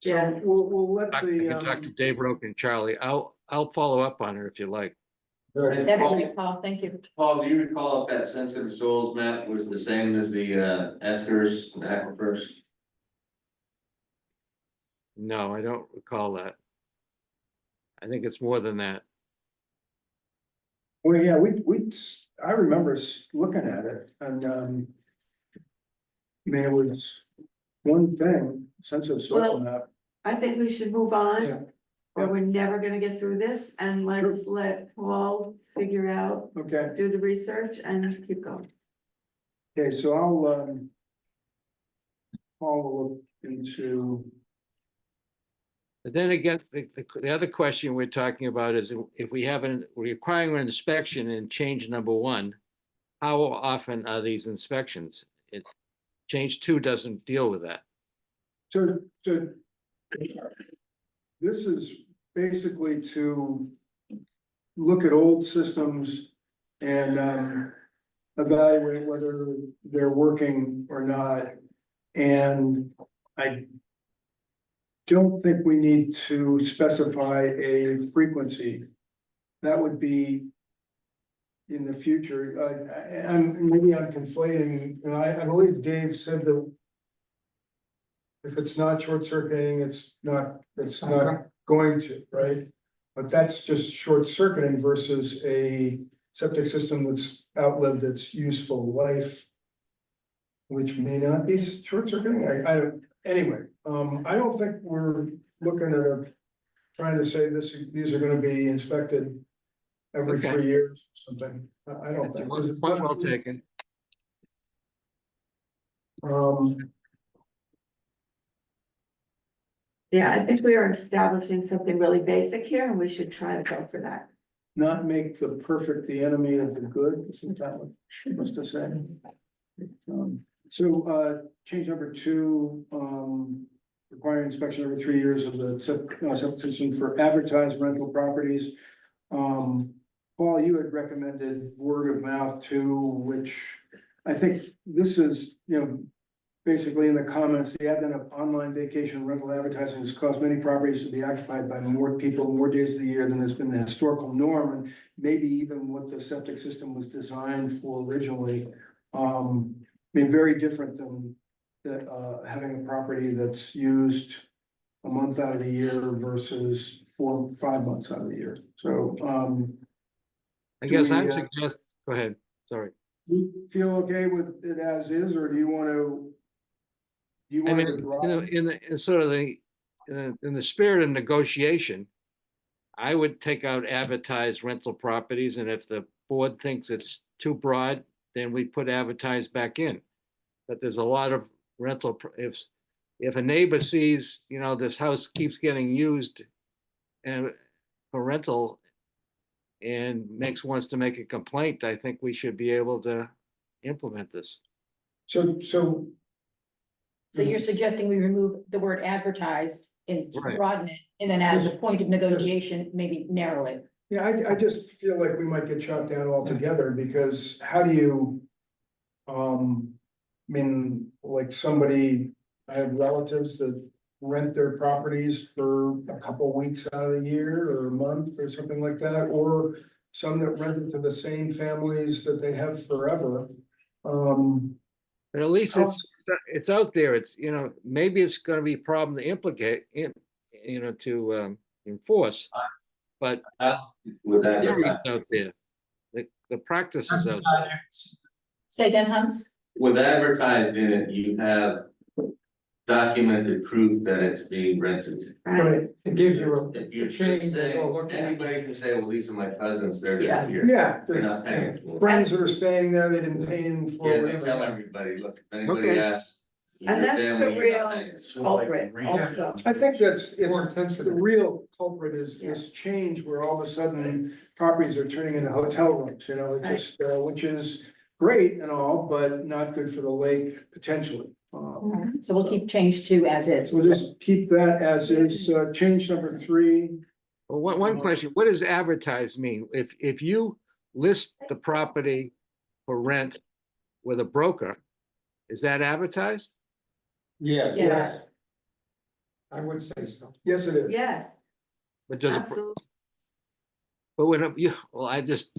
Speaker 2: So we'll let
Speaker 7: I can talk to Dave Roque and Charlie. I'll follow up on it if you like.
Speaker 9: And
Speaker 6: That'd be
Speaker 9: Paul,
Speaker 6: great, Paul, thank you.
Speaker 9: Paul, do you recall if that sensitive soils map was the same as the Eskers and aquifers?
Speaker 7: No, I don't recall that. I think it's more than that.
Speaker 2: Well, yeah, I remember looking at it and, I mean, it was one thing, sensitive soil
Speaker 4: Well,
Speaker 2: map.
Speaker 4: I think we should move
Speaker 1: Yeah.
Speaker 4: on, or we're never gonna get through this, and let's let Paul figure out,
Speaker 2: Okay,
Speaker 4: do the research and keep going.
Speaker 2: okay, so I'll look into,
Speaker 7: But then again, the other question we're talking about is if we have requiring an inspection in change number 1, how often are these inspections? Change 2 doesn't deal with that.
Speaker 2: so this is basically to look at old systems and, evaluate whether they're working or not. And I don't think we need to specify a frequency. That would be in the future. Maybe I'm conflating, and I believe Dave said that if it's not short circuiting, it's not going to, right? But that's just short circuiting versus a septic system that's outlived its useful life, which may not be short circuiting. I don't, anyway, I don't think we're looking at trying to say these are gonna be inspected every
Speaker 7: Okay.
Speaker 2: 3 years or something. I don't think.
Speaker 7: Point well taken.
Speaker 4: Yeah, I think we are establishing something really basic here, and we should try to go for that.
Speaker 2: Not make the perfect the enemy of the good, isn't that what she must have said? Change number 2, requiring inspection every 3 years of the septic system for advertised rental properties. Paul, you had recommended word of mouth too, which I think this is, basically in the comments, the advent of online vacation rental advertising has caused many properties to be occupied by more people, more days of the year than has been the historical norm, and maybe even what the septic system was designed for originally. I mean, very different than that, having a property that's used a month out of the year versus 4, 5 months out of the year. So,
Speaker 7: I
Speaker 2: Do
Speaker 7: guess
Speaker 2: we,
Speaker 7: I'm
Speaker 2: uh,
Speaker 7: suggest, go ahead, sorry.
Speaker 2: you feel okay with it as is, or do you want to? Do you
Speaker 7: I
Speaker 2: want
Speaker 7: mean,
Speaker 2: to drop?
Speaker 7: in sort of in the spirit of negotiation, I would take out advertised rental properties, and if the board thinks it's too broad, then we put advertised back in. But there's a lot of rental, if a neighbor sees, this house keeps getting used and for rental and wants to make a complaint, I think we should be able to implement this.
Speaker 2: So,
Speaker 6: So you're suggesting we remove the word advertised and
Speaker 7: Right.
Speaker 6: broaden it, and then as a point of negotiation, maybe narrow it.
Speaker 2: yeah, I just feel like we might get shot down altogether, because how do you? I mean, like somebody, I have relatives that rent their properties for a couple weeks out of the year or a month or something like that, or some that rent it to the same families that they have forever.
Speaker 7: But at least it's out there. It's, maybe it's gonna be a problem to to enforce. But
Speaker 9: With
Speaker 7: the
Speaker 9: that,
Speaker 7: theory is out there. The practice is out there.
Speaker 6: Say again, Hans?
Speaker 9: with advertised in it, you have documented proof that it's being rented.
Speaker 4: Right,
Speaker 1: It gives you
Speaker 9: If you're
Speaker 1: Change,
Speaker 9: just saying,
Speaker 1: oh, look.
Speaker 9: anybody can say, well, these are my cousins, they're
Speaker 4: Yeah.
Speaker 9: just here.
Speaker 2: Yeah,
Speaker 9: They're
Speaker 2: there's
Speaker 9: not paying.
Speaker 2: friends that are staying there, they didn't pay in for
Speaker 9: Yeah, they tell
Speaker 2: whatever.
Speaker 9: everybody, look, if anybody
Speaker 7: Okay.
Speaker 9: asks.
Speaker 4: And
Speaker 9: your
Speaker 4: that's the
Speaker 9: family, you're
Speaker 4: real
Speaker 9: not paying.
Speaker 4: culprit also.
Speaker 2: I think that's,
Speaker 1: more
Speaker 2: it's,
Speaker 1: intensive.
Speaker 2: the real culprit is this change where all of a sudden properties are turning into hotel rooms, it
Speaker 4: Right.
Speaker 2: just, which is great and all, but not good for the lake potentially.
Speaker 6: So we'll keep change to as is.
Speaker 2: So we'll just keep that as is, change number 3.
Speaker 7: Well, one question, what does advertise mean? If you list the property for rent with a broker, is that advertised?
Speaker 10: Yes.
Speaker 4: Yeah.
Speaker 1: I would say so.
Speaker 2: Yes, it is.
Speaker 4: Yes,
Speaker 7: But does it,
Speaker 4: absolutely.
Speaker 7: but I just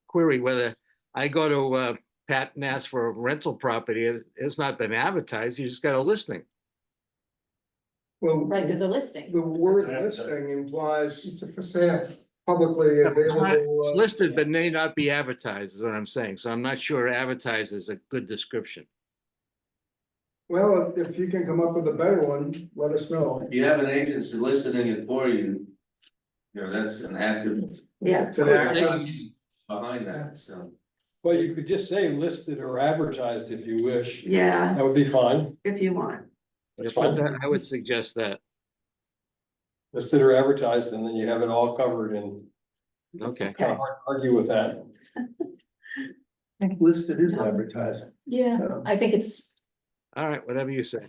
Speaker 7: query whether I go to Pat and ask for a rental property, it's not been advertised, you just got a listing.
Speaker 2: Well,
Speaker 6: Right, there's a listing.
Speaker 2: the word listing implies
Speaker 1: It's a for sale.
Speaker 2: publicly
Speaker 7: It's
Speaker 2: available.
Speaker 7: listed but may not be advertised, is what I'm saying, so I'm not sure advertised is a good description.
Speaker 2: Well, if you can come up with a better one, let us know.
Speaker 9: If you have an agent soliciting it for you, that's an active.
Speaker 4: Yeah.
Speaker 2: It's an active-
Speaker 9: Behind that, so.
Speaker 10: Well, you could just say listed or advertised if you wish.
Speaker 4: Yeah,
Speaker 10: That would be fine.
Speaker 4: if you want.
Speaker 10: That's
Speaker 7: Yeah, but
Speaker 10: fine.
Speaker 7: I would suggest that,
Speaker 10: Listed or advertised, and then you have it all covered, and
Speaker 7: okay.
Speaker 10: kind of hard to argue with that.
Speaker 2: I think listed is advertising.
Speaker 6: Yeah,
Speaker 2: So,
Speaker 6: I think it's,
Speaker 7: All right, whatever you say.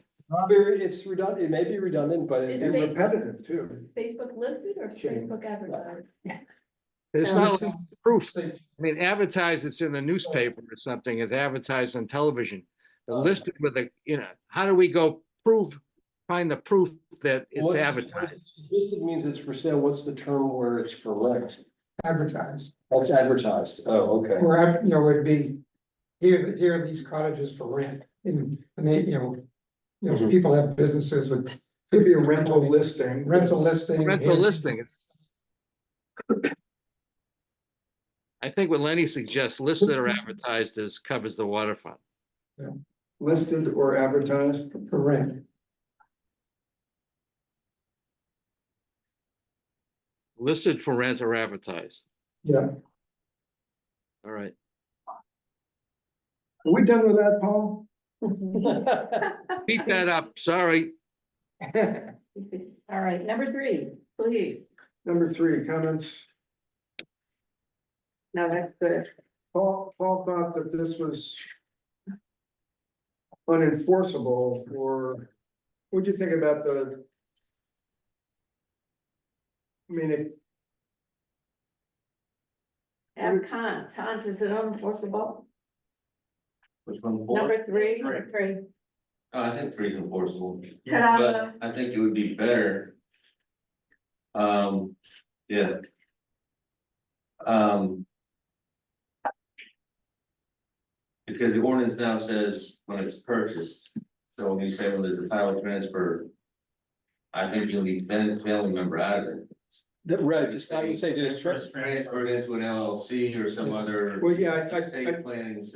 Speaker 10: It's redundant, it may be redundant, but
Speaker 6: Is
Speaker 10: it's.
Speaker 2: And repetitive too.
Speaker 6: Facebook listed or
Speaker 2: Shame.
Speaker 6: Facebook advertised?
Speaker 7: It's
Speaker 1: Yeah,
Speaker 7: not
Speaker 1: this
Speaker 7: like proof.
Speaker 1: Say-
Speaker 7: I mean, advertised, it's in the newspaper or something, it's advertised on television. But listed with a, how do we find the proof that it's advertised?
Speaker 10: Listed means it's for sale. What's the term where it's for rent?
Speaker 1: Advertised,
Speaker 10: That's advertised. Oh, okay.
Speaker 1: or, it'd be, here are these cottages for rent, and they,
Speaker 10: Mhm.
Speaker 1: people have businesses with
Speaker 2: Could be a rental listing.
Speaker 1: rental listing.
Speaker 7: Rental listing is. I think what Lenny suggests, listed or advertised covers the waterfront.
Speaker 2: Listed or advertised.
Speaker 1: For rent.
Speaker 7: Listed for rent or advertised.
Speaker 1: Yeah.
Speaker 7: All right.
Speaker 2: Are we done with that, Paul?
Speaker 7: Beat that up, sorry.
Speaker 6: All right, number 3.
Speaker 4: Please.
Speaker 2: Number 3, comments.
Speaker 4: No, that's good.
Speaker 2: Paul thought that this was unenforceable, or what'd you think about the? I mean,
Speaker 4: Ask Hans. Hans, is it unenforceable?
Speaker 9: Which one?
Speaker 4: Number 3?
Speaker 6: Number 3.
Speaker 9: I think 3 is enforceable,
Speaker 4: Could I,
Speaker 9: but I think it would be better. Yeah. Because the ordinance now says when it's purchased, so when you say when there's a title transfer. I think you'll need family member out of it.
Speaker 10: That, right, just, I would say just
Speaker 9: Transferred into an LLC or some other.
Speaker 2: Well, yeah, I-
Speaker 9: Estate planning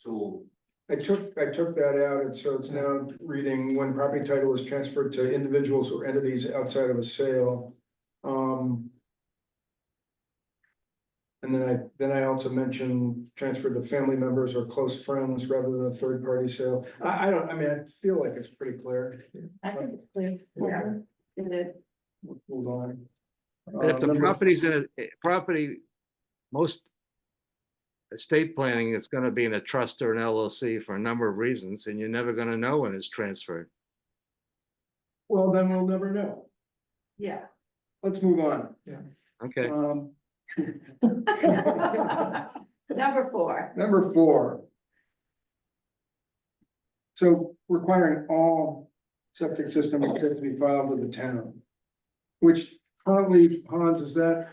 Speaker 9: tool.
Speaker 2: I took that out, and so it's now reading when property title is transferred to individuals or entities outside of a sale. And then I also mentioned transfer to family members or close friends rather than a third party sale. I feel like it's pretty clear.
Speaker 8: I think it's clear.
Speaker 4: yeah, it is.
Speaker 2: Move on.
Speaker 7: But if the
Speaker 2: Number-
Speaker 7: property's in a property, most estate planning is gonna be in a trust or an LLC for a number of reasons, and you're never gonna know when it's transferred.
Speaker 2: Well, then we'll never know.
Speaker 4: Yeah.
Speaker 2: Let's move on.
Speaker 7: Okay,
Speaker 4: Number 4,
Speaker 2: Number 4. So requiring all septic system reports to be filed with the town. Which currently, Hans, is that?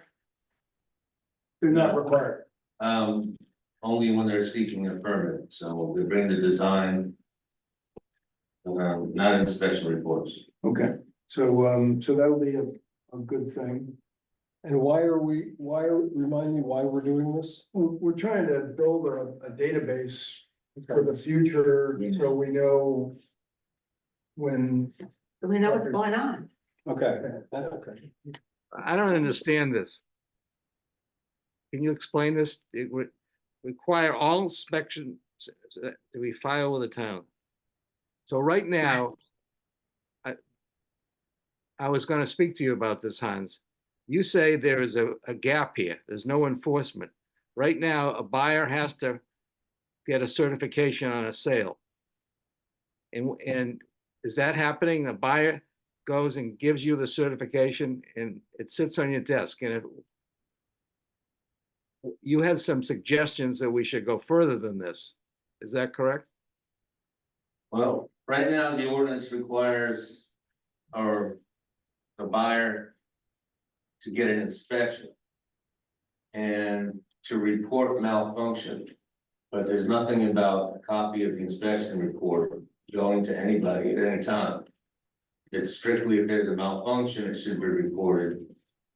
Speaker 2: They're not required.
Speaker 9: Only when they're seeking a permit, so they bring the design. Not inspection reports.
Speaker 2: Okay, so that'll be a good thing.
Speaker 10: And remind me why we're doing this?
Speaker 2: We're trying to build a database for the future, so we know when.
Speaker 4: we know what's going on.
Speaker 10: Okay, okay.
Speaker 7: I don't understand this. Can you explain this? It would require all inspections to be filed with the town. So right now, I was gonna speak to you about this, Hans. You say there is a gap here. There's no enforcement. Right now, a buyer has to get a certification on a sale. And is that happening? The buyer goes and gives you the certification and it sits on your desk and you had some suggestions that we should go further than this. Is that correct?
Speaker 9: Well, right now, the ordinance requires, or the buyer. To get an inspection. And to report malfunction. But there's nothing about a copy of the inspection report going to anybody at any time. It's strictly if there's a malfunction, it should be reported.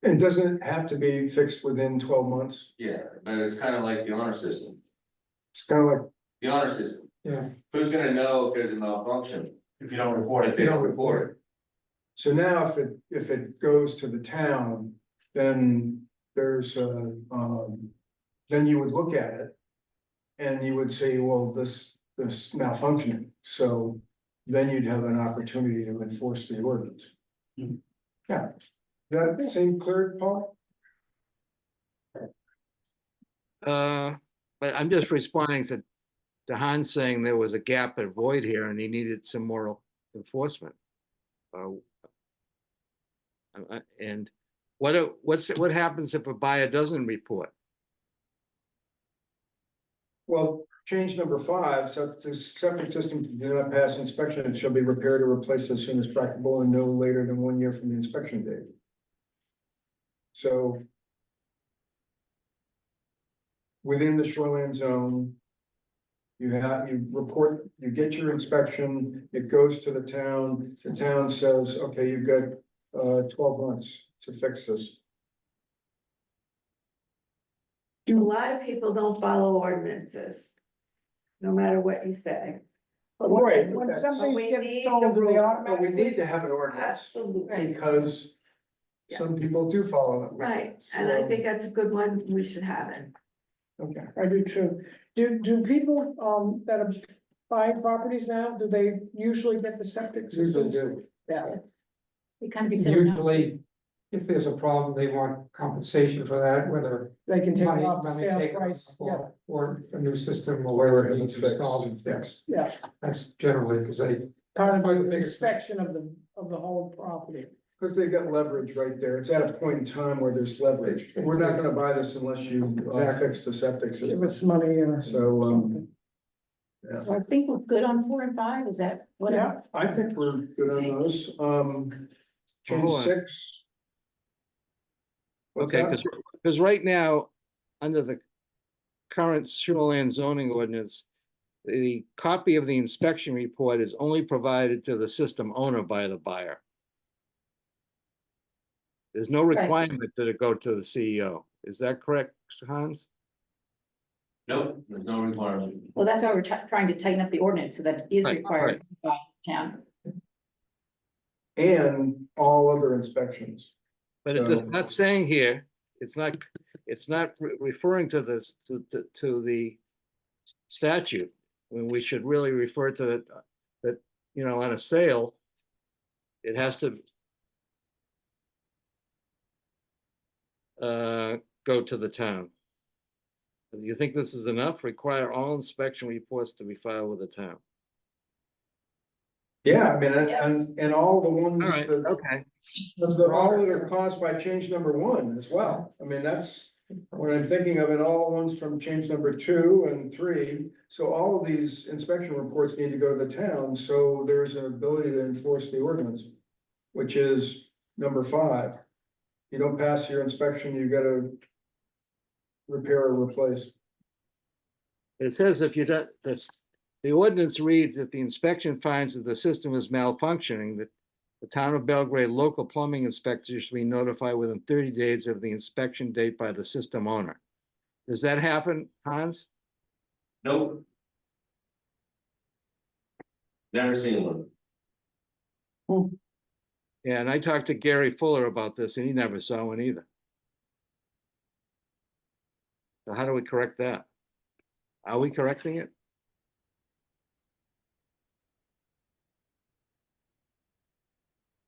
Speaker 2: And doesn't it have to be fixed within 12 months?
Speaker 9: Yeah, but it's kind of like the honor system.
Speaker 2: It's kind of like,
Speaker 9: The honor system.
Speaker 1: Yeah.
Speaker 9: Who's gonna know if there's a malfunction?
Speaker 3: If you don't report
Speaker 9: If they don't report it.
Speaker 2: so now if it goes to the town, then there's then you would look at it. And you would say, well, this malfunctioning, so then you'd have an opportunity to enforce the ordinance. Yeah, does that seem clear, Paul?
Speaker 7: But I'm just responding to Hans saying there was a gap, a void here, and he needed some more enforcement. And what happens if a buyer doesn't report?
Speaker 2: Well, change number 5, septic systems do not pass inspection and shall be repaired or replaced as soon as practicable and no later than 1 year from the inspection date. So. Within the shoreline zone. You get your inspection, it goes to the town says, okay, you've got 12 months to fix this.
Speaker 4: A lot of people don't follow ordinances. No matter what you say.
Speaker 5: But
Speaker 2: Right,
Speaker 5: when
Speaker 2: but
Speaker 5: something
Speaker 4: we
Speaker 5: gets
Speaker 4: need
Speaker 5: sold,
Speaker 4: the
Speaker 5: do they
Speaker 4: rule.
Speaker 2: But we
Speaker 5: automatically?
Speaker 2: need to have an ordinance
Speaker 4: Absolutely,
Speaker 2: because some people do follow it.
Speaker 4: right, and I think that's a good one, we should have it.
Speaker 2: Okay.
Speaker 5: I do too. Do people, that are buying properties now, do they usually get the septic
Speaker 2: Usually
Speaker 5: systems?
Speaker 2: do.
Speaker 5: Yeah,
Speaker 6: They kind of be set up.
Speaker 1: Usually, if there's a problem, they want compensation for that, whether
Speaker 5: they can take
Speaker 1: money,
Speaker 5: it off the
Speaker 1: money
Speaker 5: sale
Speaker 1: taken
Speaker 5: price, yeah,
Speaker 1: or a new system or
Speaker 2: Whatever
Speaker 1: whatever
Speaker 2: needs
Speaker 1: needs
Speaker 2: fixed.
Speaker 1: installed and fixed.
Speaker 5: yeah,
Speaker 1: That's generally because they,
Speaker 5: part of
Speaker 1: Probably the
Speaker 5: the
Speaker 1: biggest-
Speaker 5: inspection of the whole property.
Speaker 2: Because they've got leverage right there. It's at a point in time where there's leverage. We're not gonna buy this unless you
Speaker 1: Exactly.
Speaker 2: fix the septic
Speaker 5: Give
Speaker 2: system.
Speaker 5: us money,
Speaker 2: So,
Speaker 6: So I think we're good on 4 and 5, is that what?
Speaker 5: Yeah,
Speaker 2: I think we're good on those. Change
Speaker 7: Hold on.
Speaker 2: 6. What's
Speaker 7: Okay,
Speaker 2: that?
Speaker 7: because right now, under the current shoreline zoning ordinance, the copy of the inspection report is only provided to the system owner by the buyer. There's no
Speaker 6: Right.
Speaker 7: requirement that it go to the CEO. Is that correct, Hans?
Speaker 9: Nope, there's no requirement.
Speaker 6: Well, that's why we're trying to tighten up the ordinance so that it is
Speaker 7: Right,
Speaker 6: required by town.
Speaker 2: And all other inspections.
Speaker 7: But it's
Speaker 2: So-
Speaker 7: not saying here, it's not referring to this, to the statute. When we should really refer to that, you know, on a sale, it has to go to the town. Do you think this is enough? Require all inspection reports to be filed with the town.
Speaker 2: Yeah, I mean,
Speaker 6: Yes.
Speaker 2: and all the ones
Speaker 7: All right,
Speaker 2: that,
Speaker 7: okay.
Speaker 2: all that are caused by change number 1 as well. I mean, that's what I'm thinking of, and all ones from change number 2 and 3. So all of these inspection reports need to go to the town, so there's an ability to enforce the ordinance, which is number 5. You don't pass your inspection, you gotta repair or replace.
Speaker 7: It says if you don't, this, the ordinance reads, if the inspection finds that the system is malfunctioning, that the town of Belgrade local plumbing inspector should be notified within 30 days of the inspection date by the system owner. Does that happen, Hans?
Speaker 9: Nope. Never seen one.
Speaker 7: Yeah, and I talked to Gary Fuller about this and he never saw one either. So how do we correct that? Are we correcting it?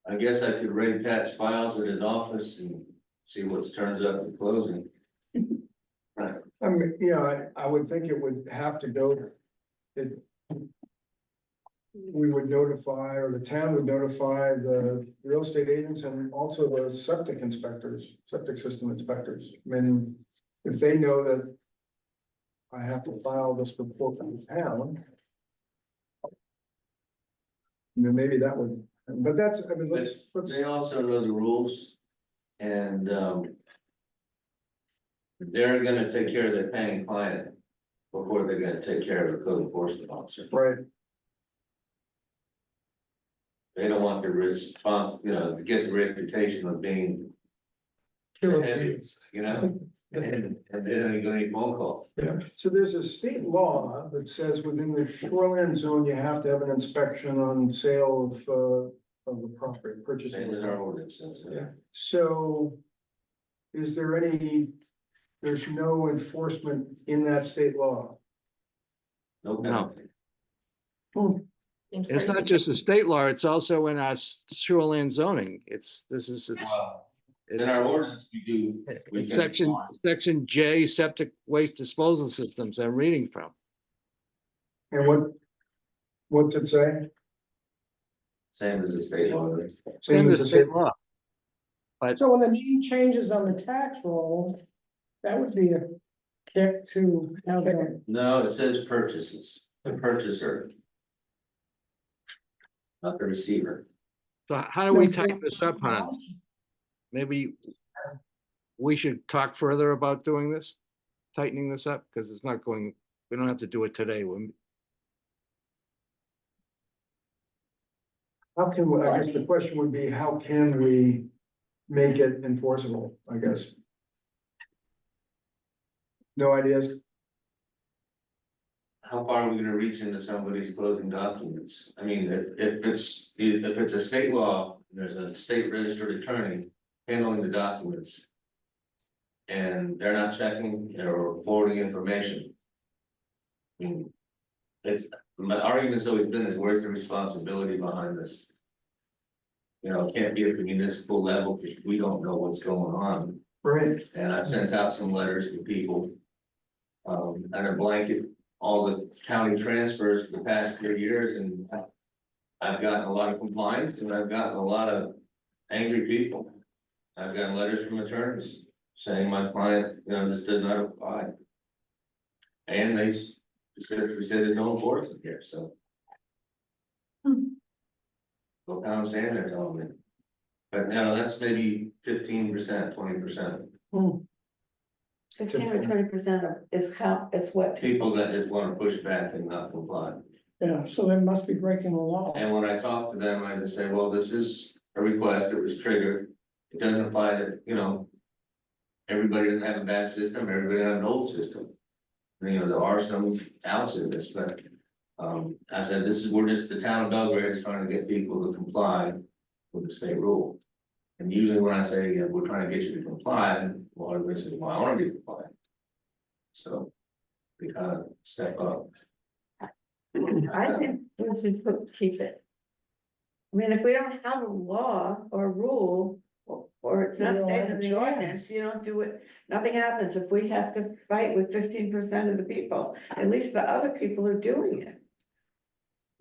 Speaker 9: I guess I could raid Pat's files at his office and see what turns up at closing.
Speaker 2: I mean, I would think it would have to go. It. We would notify, or the town would notify the real estate agents and also the septic inspectors, septic system inspectors. I mean, if they know that I have to file this report from the town. Maybe that would, but that's, I mean, let's.
Speaker 9: They also know the rules and, they're gonna take care of their paying client before they're gonna take care of the code enforcement officer.
Speaker 2: Right,
Speaker 9: They don't want the response, to get the reputation of being, you know, and they're only gonna need phone calls.
Speaker 2: so there's a state law that says within the shoreline zone, you have to have an inspection on sale of the property, purchase.
Speaker 9: Same as our ordinance says.
Speaker 2: Yeah, so is there any, there's no enforcement in that state law?
Speaker 9: No penalty.
Speaker 7: It's not just a state law, it's also in our shoreline zoning. It's
Speaker 9: In our ordinance, we do. we
Speaker 7: it's
Speaker 9: can-
Speaker 7: section J, septic waste disposal systems I'm reading from.
Speaker 2: And what's it say?
Speaker 9: Same as the state law.
Speaker 2: Same
Speaker 7: In
Speaker 2: as
Speaker 7: the
Speaker 2: the
Speaker 7: state
Speaker 2: state,
Speaker 7: law.
Speaker 5: so when the name changes on the tax roll, that would be a kick to have them.
Speaker 9: No, it says purchases, the purchaser. Not the receiver.
Speaker 7: So how do we tighten this up, Hans? Maybe we should talk further about doing this, tightening this up, because it's not going, we don't have to do it today.
Speaker 2: how can, I guess the question would be, how can we make it enforceable, I guess? No ideas?
Speaker 9: How far are we gonna reach into somebody's closing documents? I mean, if it's a state law, there's a state registered attorney handling the documents. And they're not checking or forwarding information. I mean, my argument's always been is where's the responsibility behind this? It can't be at the municipal level because we don't know what's going on.
Speaker 2: Right,
Speaker 9: And I've sent out some letters to people. And a blanket, all the county transfers for the past 3 years and. I've gotten a lot of compliance and I've gotten a lot of angry people. I've gotten letters from attorneys saying my client, this does not apply. And they we said there's no enforcement here, so. What kind of saying they're telling me. But now that's maybe 15%, 20%,
Speaker 4: 15 or 20% of is what?
Speaker 9: people that just wanna push back and not comply.
Speaker 5: Yeah, so they must be breaking the law.
Speaker 9: And when I talk to them, I just say, well, this is a request that was triggered. It doesn't apply to, you know. Everybody doesn't have a bad system, everybody has an old system. You know, there are some outs in this, but. I said, we're just, the town of Belgrade is trying to get people to comply with the state rule. And usually when I say, yeah, we're trying to get you to comply, well, everybody says, well, I wanna be compliant. So. We kind of step up.
Speaker 4: I think we should keep it. I mean, if we don't have a law or a rule, or it's not
Speaker 5: You don't have
Speaker 4: stated in
Speaker 5: a
Speaker 4: the
Speaker 5: chance.
Speaker 4: ordinance, you don't do it, nothing happens. If we have to fight with 15% of the people, at least the other people are doing it.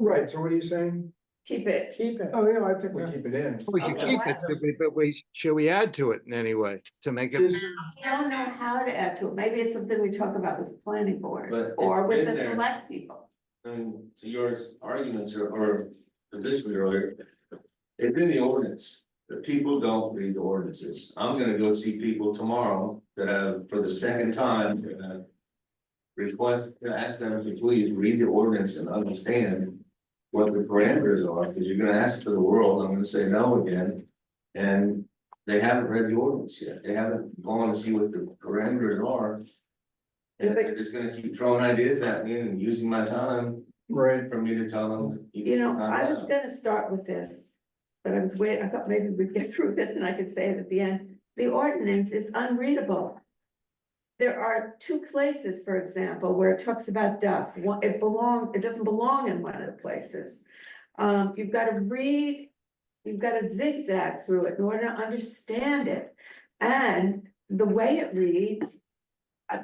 Speaker 2: Right, so what are you saying?
Speaker 4: Keep it.
Speaker 5: Keep it.
Speaker 2: Oh, yeah, I think we keep it in.
Speaker 7: We can keep it, but should we add to it in any way to make it?
Speaker 2: Is,
Speaker 4: I don't know how to add to it. Maybe it's something we talk about with the planning board
Speaker 9: But
Speaker 4: or
Speaker 9: it's
Speaker 4: with
Speaker 9: been
Speaker 4: the
Speaker 9: there.
Speaker 4: select people.
Speaker 9: I mean, to yours arguments or officially earlier, it's in the ordinance, the people don't read the ordinances. I'm gonna go see people tomorrow that have, for the second time, request, to ask them to please read the ordinance and understand what the parameters are, because you're gonna ask for the world, I'm gonna say no again. And they haven't read the ordinance yet, they haven't gone to see what the parameters are. And they're just gonna keep throwing ideas at me and using my time
Speaker 2: right,
Speaker 9: for me to tell them.
Speaker 4: You know,
Speaker 9: can't
Speaker 4: I was
Speaker 9: have.
Speaker 4: gonna start with this, but I was waiting, I thought maybe we'd get through this and I could say it at the end. The ordinance is unreadable. There are two places, for example, where it talks about duff. It doesn't belong in one of the places. You've got to read, you've got to zigzag through it in order to understand it. And the way it reads,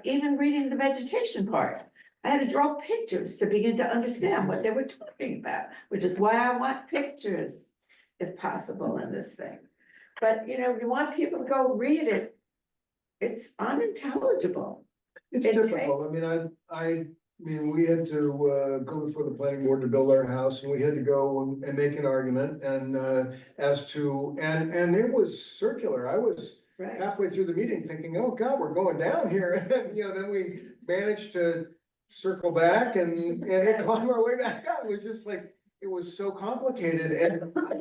Speaker 4: even reading the vegetation part, I had to draw pictures to begin to understand what they were talking about, which is why I want pictures, if possible, in this thing. But, you know, you want people to go read it. It's unintelligible.
Speaker 2: it's
Speaker 4: It
Speaker 2: difficult, I
Speaker 4: takes-
Speaker 2: mean, I mean, we had to go before the planning board to build our house, and we had to go and make an argument, and as to, and it was circular, I was
Speaker 4: Right.
Speaker 2: halfway through the meeting thinking, oh God, we're going down here, and, you know, then we managed to circle back and climb our way back up, it was just like, it was so complicated,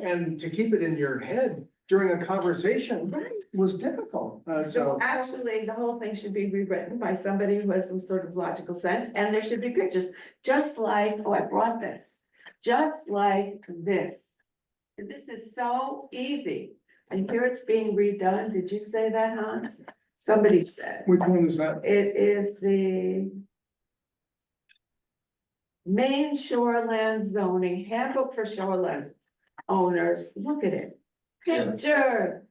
Speaker 2: and to keep it in your head during a conversation
Speaker 4: Right.
Speaker 2: was difficult,
Speaker 4: So
Speaker 2: so.
Speaker 4: actually, the whole thing should be rewritten by somebody who has some sort of logical sense, and there should be pictures, just like, oh, I brought this, just like this. This is so easy, and here it's being redone, did you say that, Hans? Somebody said,
Speaker 2: Which one is that?
Speaker 4: it is the Maine Shoreland Zoning Handbook for Shoreland Owners, look at it, pictures.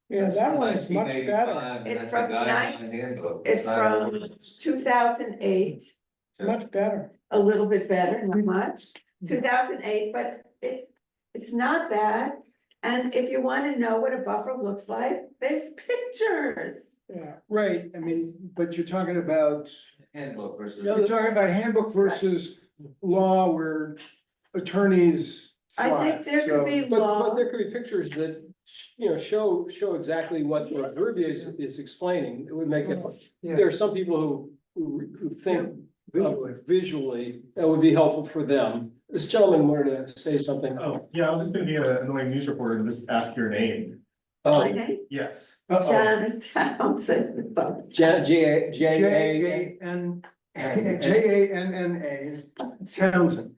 Speaker 5: Yeah, that one is much better,
Speaker 9: 1985, and
Speaker 4: It's
Speaker 9: that's a
Speaker 4: from
Speaker 9: guideline handbook.
Speaker 4: It's
Speaker 9: not an
Speaker 4: from
Speaker 9: ordinance.
Speaker 4: 2008,
Speaker 5: much better.
Speaker 4: a little bit better, not much, 2008, but it's not bad. And if you want to know what a buffer looks like, there's pictures.
Speaker 5: Yeah,
Speaker 2: Right, I mean, but you're talking about,
Speaker 9: Handbook versus.
Speaker 2: you're talking about handbook versus law where attorneys
Speaker 4: I think
Speaker 2: thrive,
Speaker 4: there could be
Speaker 2: so.
Speaker 10: But
Speaker 4: law,
Speaker 10: there could be pictures that, you know, show exactly what the verbiage is explaining. It would make it,
Speaker 1: Yeah.
Speaker 10: there are some people who think
Speaker 2: Visually.
Speaker 10: visually, that would be helpful for them. This gentleman wanted to say something.
Speaker 11: Oh, yeah, I was just gonna be an annoying news reporter and just ask your name.
Speaker 4: okay,
Speaker 11: Yes.
Speaker 4: Janet Townsend.
Speaker 10: J A.
Speaker 2: J-A-N, J-A-N-N-A, Townsend.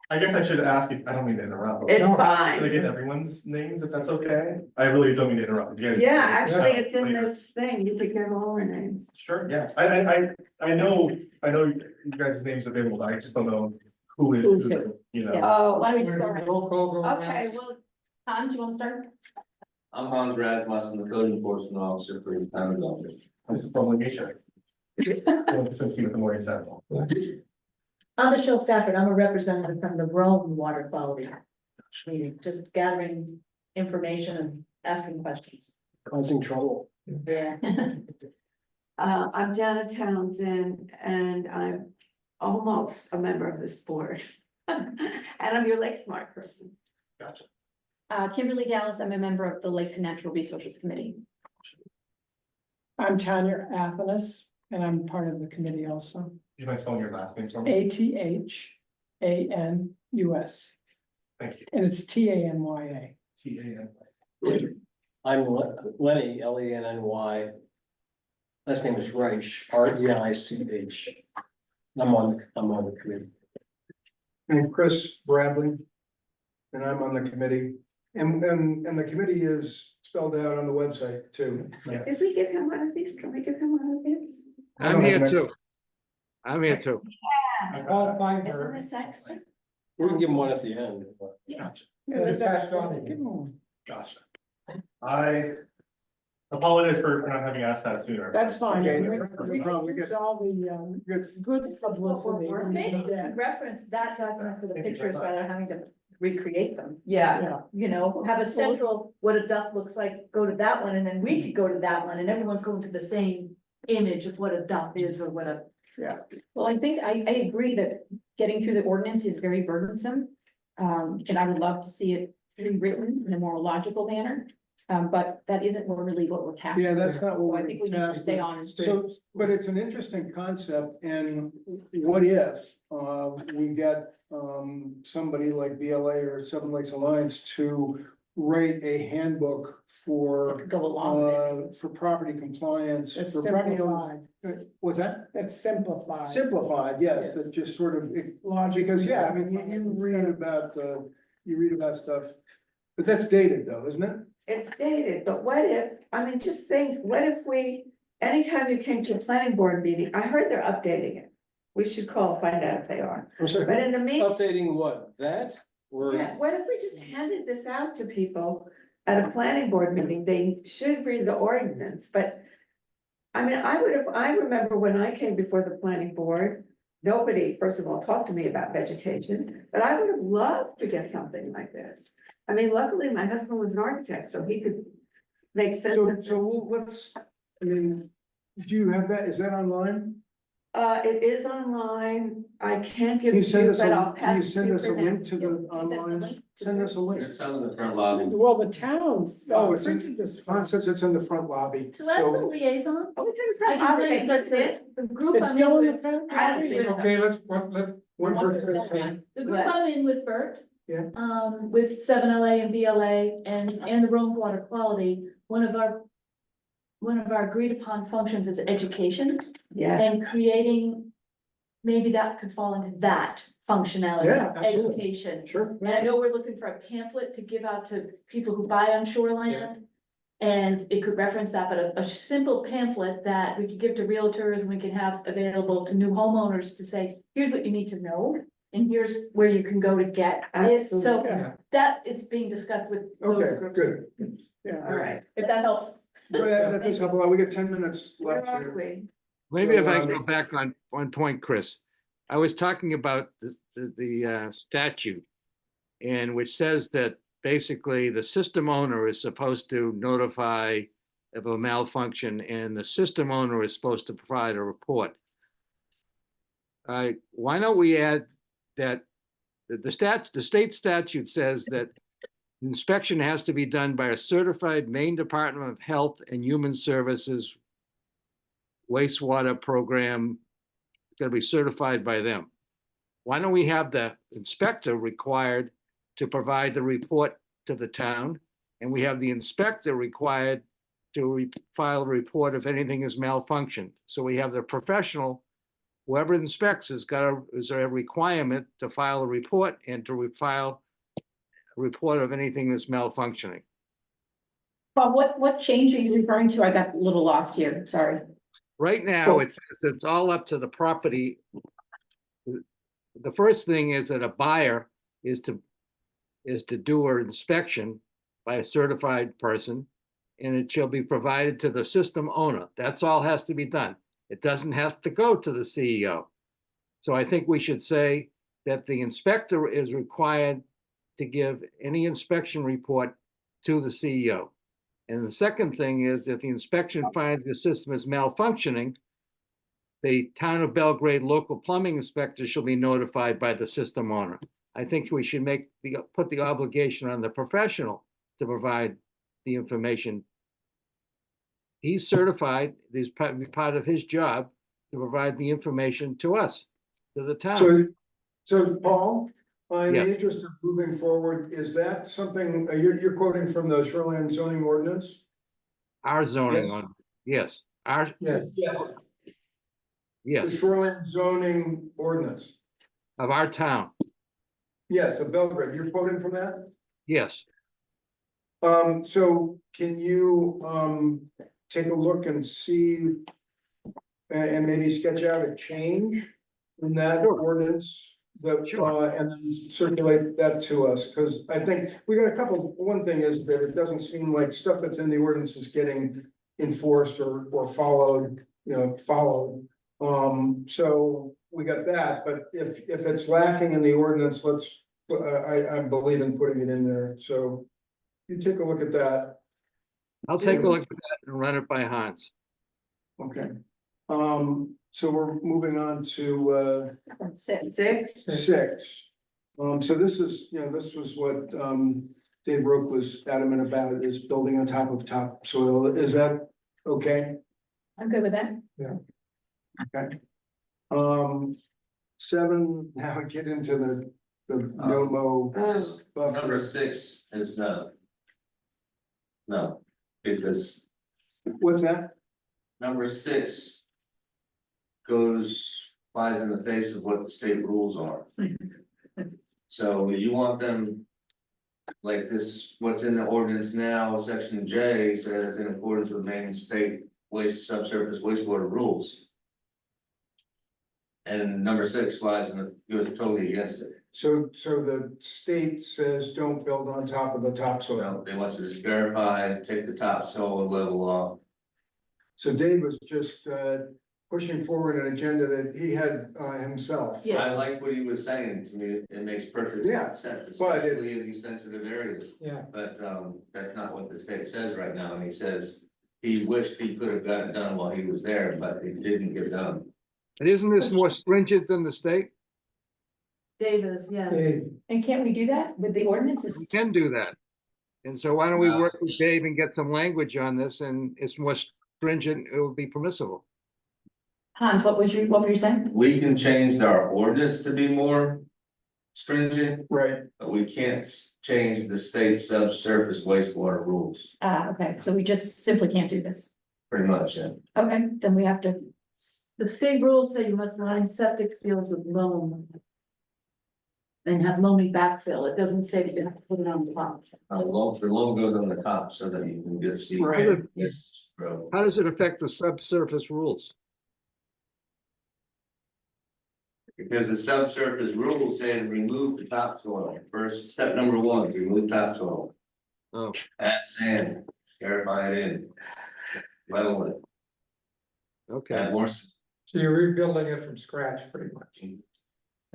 Speaker 11: I guess I should ask if, I don't mean to interrupt.
Speaker 4: It's
Speaker 11: Can I
Speaker 4: fine.
Speaker 11: get everyone's names if that's okay? I really don't mean to interrupt. You guys-
Speaker 4: Yeah, actually, it's in
Speaker 11: later.
Speaker 4: this thing, you could get all our names.
Speaker 11: Sure, yeah, I know you guys' names available, I just don't know who is,
Speaker 6: Who's
Speaker 11: who, you know.
Speaker 4: Oh,
Speaker 6: Why don't we start?
Speaker 1: Roll call go around.
Speaker 4: okay, well,
Speaker 6: Hans, do you want to start?
Speaker 9: I'm Hans Rasmussen, the code enforcement officer for the town of Belgrade.
Speaker 11: This is from Leisha. Since you with the Morning Sentinel.
Speaker 8: I'm Michelle Stafford. I'm a representative from the Rome Water Quality meeting, just gathering information and asking questions.
Speaker 10: Causing trouble.
Speaker 8: Yeah.
Speaker 4: I'm Janet Townsend, and I'm almost a member of this board. And I'm your Lake Smart person.
Speaker 3: Gotcha.
Speaker 6: Kimberly Dallas, I'm a member of the Lakes and Natural Resources Committee.
Speaker 5: I'm Tanya Athanas, and I'm part of the committee also.
Speaker 11: Do you mind spelling your last name, for me?
Speaker 5: ATHANUS,
Speaker 11: Thank you.
Speaker 5: and it's TANYA.
Speaker 11: TAN.
Speaker 10: I'm Lenny, Lenny. Last name is Reich, REICH. I'm on the committee.
Speaker 2: And Chris Bradley. And I'm on the committee, and the committee is spelled out on the website too.
Speaker 4: Did we give him one of these? Can we give him one of these?
Speaker 2: I
Speaker 7: I'm
Speaker 2: don't have
Speaker 7: here
Speaker 2: an
Speaker 7: too. I'm here too.
Speaker 1: I'll find
Speaker 4: Isn't
Speaker 1: her.
Speaker 4: this extra?
Speaker 10: We can give him one at the end.
Speaker 11: Gotcha.
Speaker 5: Yeah, there's
Speaker 1: That's
Speaker 5: that.
Speaker 1: on it.
Speaker 5: Give 'em one.
Speaker 11: Gotcha. I apologize for not having asked that sooner.
Speaker 5: That's fine.
Speaker 2: Okay,
Speaker 5: We-
Speaker 2: no problem. We
Speaker 5: It's
Speaker 2: get-
Speaker 5: all the, good
Speaker 8: This is what
Speaker 5: publicity.
Speaker 8: we're-
Speaker 5: we
Speaker 8: Maybe
Speaker 5: can get.
Speaker 8: reference that document for the
Speaker 11: Thank you very
Speaker 8: pictures
Speaker 11: much.
Speaker 8: rather than having to recreate them.
Speaker 4: Yeah,
Speaker 5: Yeah,
Speaker 8: You know, have a central, what a duck looks like, go to that one, and then we could go to that one, and everyone's going to the same image of what a duck is or what a.
Speaker 6: Well, I think I agree that getting through the ordinance is very burdensome. And I would love to see it rewritten in a more logical manner. But that isn't really what we're tackling.
Speaker 2: Yeah, that's not
Speaker 6: So
Speaker 2: what
Speaker 6: I
Speaker 2: we're
Speaker 6: think we need to
Speaker 2: tasked
Speaker 6: stay
Speaker 2: with.
Speaker 6: on.
Speaker 2: So, but it's an interesting concept, and what if, we get, somebody like BLA or Seven Lakes Alliance to write a handbook
Speaker 6: That
Speaker 2: for,
Speaker 6: could go along with it.
Speaker 2: for property compliance.
Speaker 5: it's
Speaker 2: for property
Speaker 5: simplified,
Speaker 2: owners. What's that?
Speaker 5: it's simplified.
Speaker 2: Simplified, yes,
Speaker 5: Yes.
Speaker 2: that just sort of,
Speaker 5: Logically
Speaker 2: because, yeah, I mean,
Speaker 5: simplified.
Speaker 2: you read about stuff, but that's dated though, isn't it?
Speaker 4: it's dated, but what if, I mean, just think, what if anytime you came to a planning board meeting, I heard they're updating it. We should call, find out if they are,
Speaker 2: I'm sorry.
Speaker 4: but in the meantime.
Speaker 10: Updating what, that, or?
Speaker 4: Yeah, what if we just handed this out to people at a planning board meeting? They should read the ordinance, but. I mean, I remember when I came before the planning board, nobody, first of all, talked to me about vegetation, but I would have loved to get something like this. I mean, luckily, my husband was an architect, so he could make sense
Speaker 2: So,
Speaker 4: of.
Speaker 2: let's, I mean, do you have that, is that online?
Speaker 4: It is online. I can't give
Speaker 2: Can you
Speaker 4: it to
Speaker 2: send
Speaker 4: you,
Speaker 2: us
Speaker 4: but I'll
Speaker 2: can
Speaker 4: pass
Speaker 2: you
Speaker 4: it to
Speaker 2: send
Speaker 4: you
Speaker 2: us a
Speaker 4: for now.
Speaker 2: link to the
Speaker 6: the
Speaker 2: online?
Speaker 6: link to
Speaker 2: Send us a link.
Speaker 9: It's on the front lobby.
Speaker 5: Well, the towns.
Speaker 2: Oh, it's in,
Speaker 5: printed this.
Speaker 2: Ron says it's in the front lobby.
Speaker 8: So as the liaison,
Speaker 4: Oh, it's in
Speaker 8: I
Speaker 4: front.
Speaker 8: can tell you that the group
Speaker 5: It's
Speaker 8: I'm in
Speaker 5: still in the
Speaker 8: with,
Speaker 5: front.
Speaker 4: I don't think so.
Speaker 1: Okay, let one person at a time.
Speaker 8: the group I'm in with Bert.
Speaker 2: Yeah.
Speaker 8: With 7LA and BLA and the Rome Water Quality, one of our agreed upon functions is education
Speaker 4: Yes,
Speaker 8: and creating. Maybe that could fall into that functionality,
Speaker 2: Yeah, absolutely.
Speaker 8: education.
Speaker 2: Sure.
Speaker 8: And I know we're looking for a pamphlet to give out to people who buy on shoreland. And it could reference that, but a simple pamphlet that we could give to realtors and we can have available to new homeowners to say, here's what you need to know. And here's where you can go to get it, so
Speaker 4: absolutely.
Speaker 5: Yeah.
Speaker 8: that is being discussed with those
Speaker 2: Okay,
Speaker 8: groups.
Speaker 2: good.
Speaker 5: Yeah.
Speaker 4: All right.
Speaker 8: If that helps.
Speaker 2: Go ahead, that does help a lot. We got 10 minutes
Speaker 4: Where
Speaker 2: left
Speaker 4: are
Speaker 2: here.
Speaker 4: we?
Speaker 7: Maybe if I
Speaker 2: So,
Speaker 7: go back on one point, Chris, I was talking about the statute. And which says that basically the system owner is supposed to notify of a malfunction and the system owner is supposed to provide a report. Why don't we add that the state statute says that inspection has to be done by a certified Maine Department of Health and Human Services wastewater program, it's gonna be certified by them. Why don't we have the inspector required to provide the report to the town? And we have the inspector required to file a report if anything is malfunctioned. So we have the professional, whoever inspects is there a requirement to file a report and to file a report of anything that's malfunctioning.
Speaker 6: But what change are you referring to? I got a little lost here, sorry.
Speaker 7: Right now, it's all up to the property. The first thing is that a buyer is to do an inspection by a certified person, and it shall be provided to the system owner. That's all has to be done. It doesn't have to go to the CEO. So I think we should say that the inspector is required to give any inspection report to the CEO. And the second thing is if the inspection finds the system is malfunctioning, the town of Belgrade local plumbing inspector shall be notified by the system owner. I think we should put the obligation on the professional to provide the information. He's certified, this part of his job to provide the information to us, to the town.
Speaker 2: So Paul, in
Speaker 7: Yeah.
Speaker 2: the interest of moving forward, is that something, you're quoting from the shoreline zoning ordinance?
Speaker 7: Our zoning
Speaker 2: Yes.
Speaker 7: on, yes, our,
Speaker 1: Yes,
Speaker 2: The
Speaker 7: yes,
Speaker 2: shoreline zoning ordinance.
Speaker 7: of our town,
Speaker 2: Yes, of Belgrade. You're quoting from that?
Speaker 7: yes.
Speaker 2: So can you, take a look and see and maybe sketch out a change in that
Speaker 7: Sure.
Speaker 2: ordinance? That,
Speaker 7: Sure.
Speaker 2: and then circulate that to us, because I think we got a couple, one thing is that it doesn't seem like stuff that's in the ordinance is getting enforced or followed, followed. So we got that, but if it's lacking in the ordinance, I believe in putting it in there, so you take a look at that.
Speaker 7: I'll take a look at that and run it by Hans.
Speaker 2: Okay. So we're moving on to
Speaker 6: Six.
Speaker 2: six. So this is, this was what Dave Roque was adamant about, is building on top of topsoil. Is that okay?
Speaker 6: I'm good with that.
Speaker 2: Okay. Seven, now we get into the no-mow.
Speaker 9: Number 6 is, no, because
Speaker 2: What's that?
Speaker 9: number 6 flies in the face of what the state rules are. So you want them, like this, what's in the ordinance now, section J says in accordance with Maine state subsurface wastewater rules. And number 6 goes totally against it.
Speaker 2: So the state says don't build on top of the topsoil.
Speaker 9: Well, they want you to verify, take the topsoil level off.
Speaker 2: So Dave was just pushing forward an agenda that he had himself.
Speaker 6: Yeah.
Speaker 9: I like what he was saying to me, it makes perfect
Speaker 2: Yeah,
Speaker 9: sense,
Speaker 2: but it-
Speaker 9: especially in these sensitive areas.
Speaker 1: yeah.
Speaker 9: But that's not what the state says right now, and he says he wished he could have got it done while he was there, but it didn't get done.
Speaker 7: And isn't this more stringent than the state?
Speaker 8: Davis, yes.
Speaker 1: Hey,
Speaker 6: And can't we do that with the ordinances?
Speaker 7: We can do that. And so why don't we work with Dave and get some language on this, and it's more stringent, it would be permissible.
Speaker 6: Hans, what were you saying?
Speaker 9: We can change our ordinance to be more stringent,
Speaker 2: Right.
Speaker 9: but we can't change the state subsurface wastewater rules,
Speaker 6: Okay, so we just simply can't do this.
Speaker 9: pretty much, yeah.
Speaker 6: Okay, then we have to,
Speaker 8: The state rules say you must line septic fields with loam. And have loamy backfill. It doesn't say that you have to put it on top.
Speaker 9: The loam goes on the top so that you can get seed.
Speaker 2: Right.
Speaker 9: Yes, bro.
Speaker 7: How does it affect the subsurface rules?
Speaker 9: Because the subsurface rules say to remove the topsoil. First, step number 1, remove topsoil.
Speaker 7: Oh,
Speaker 9: Add sand, verify it in. Level it,
Speaker 7: okay.
Speaker 9: add more.
Speaker 1: So you're rebuilding it from scratch, pretty much.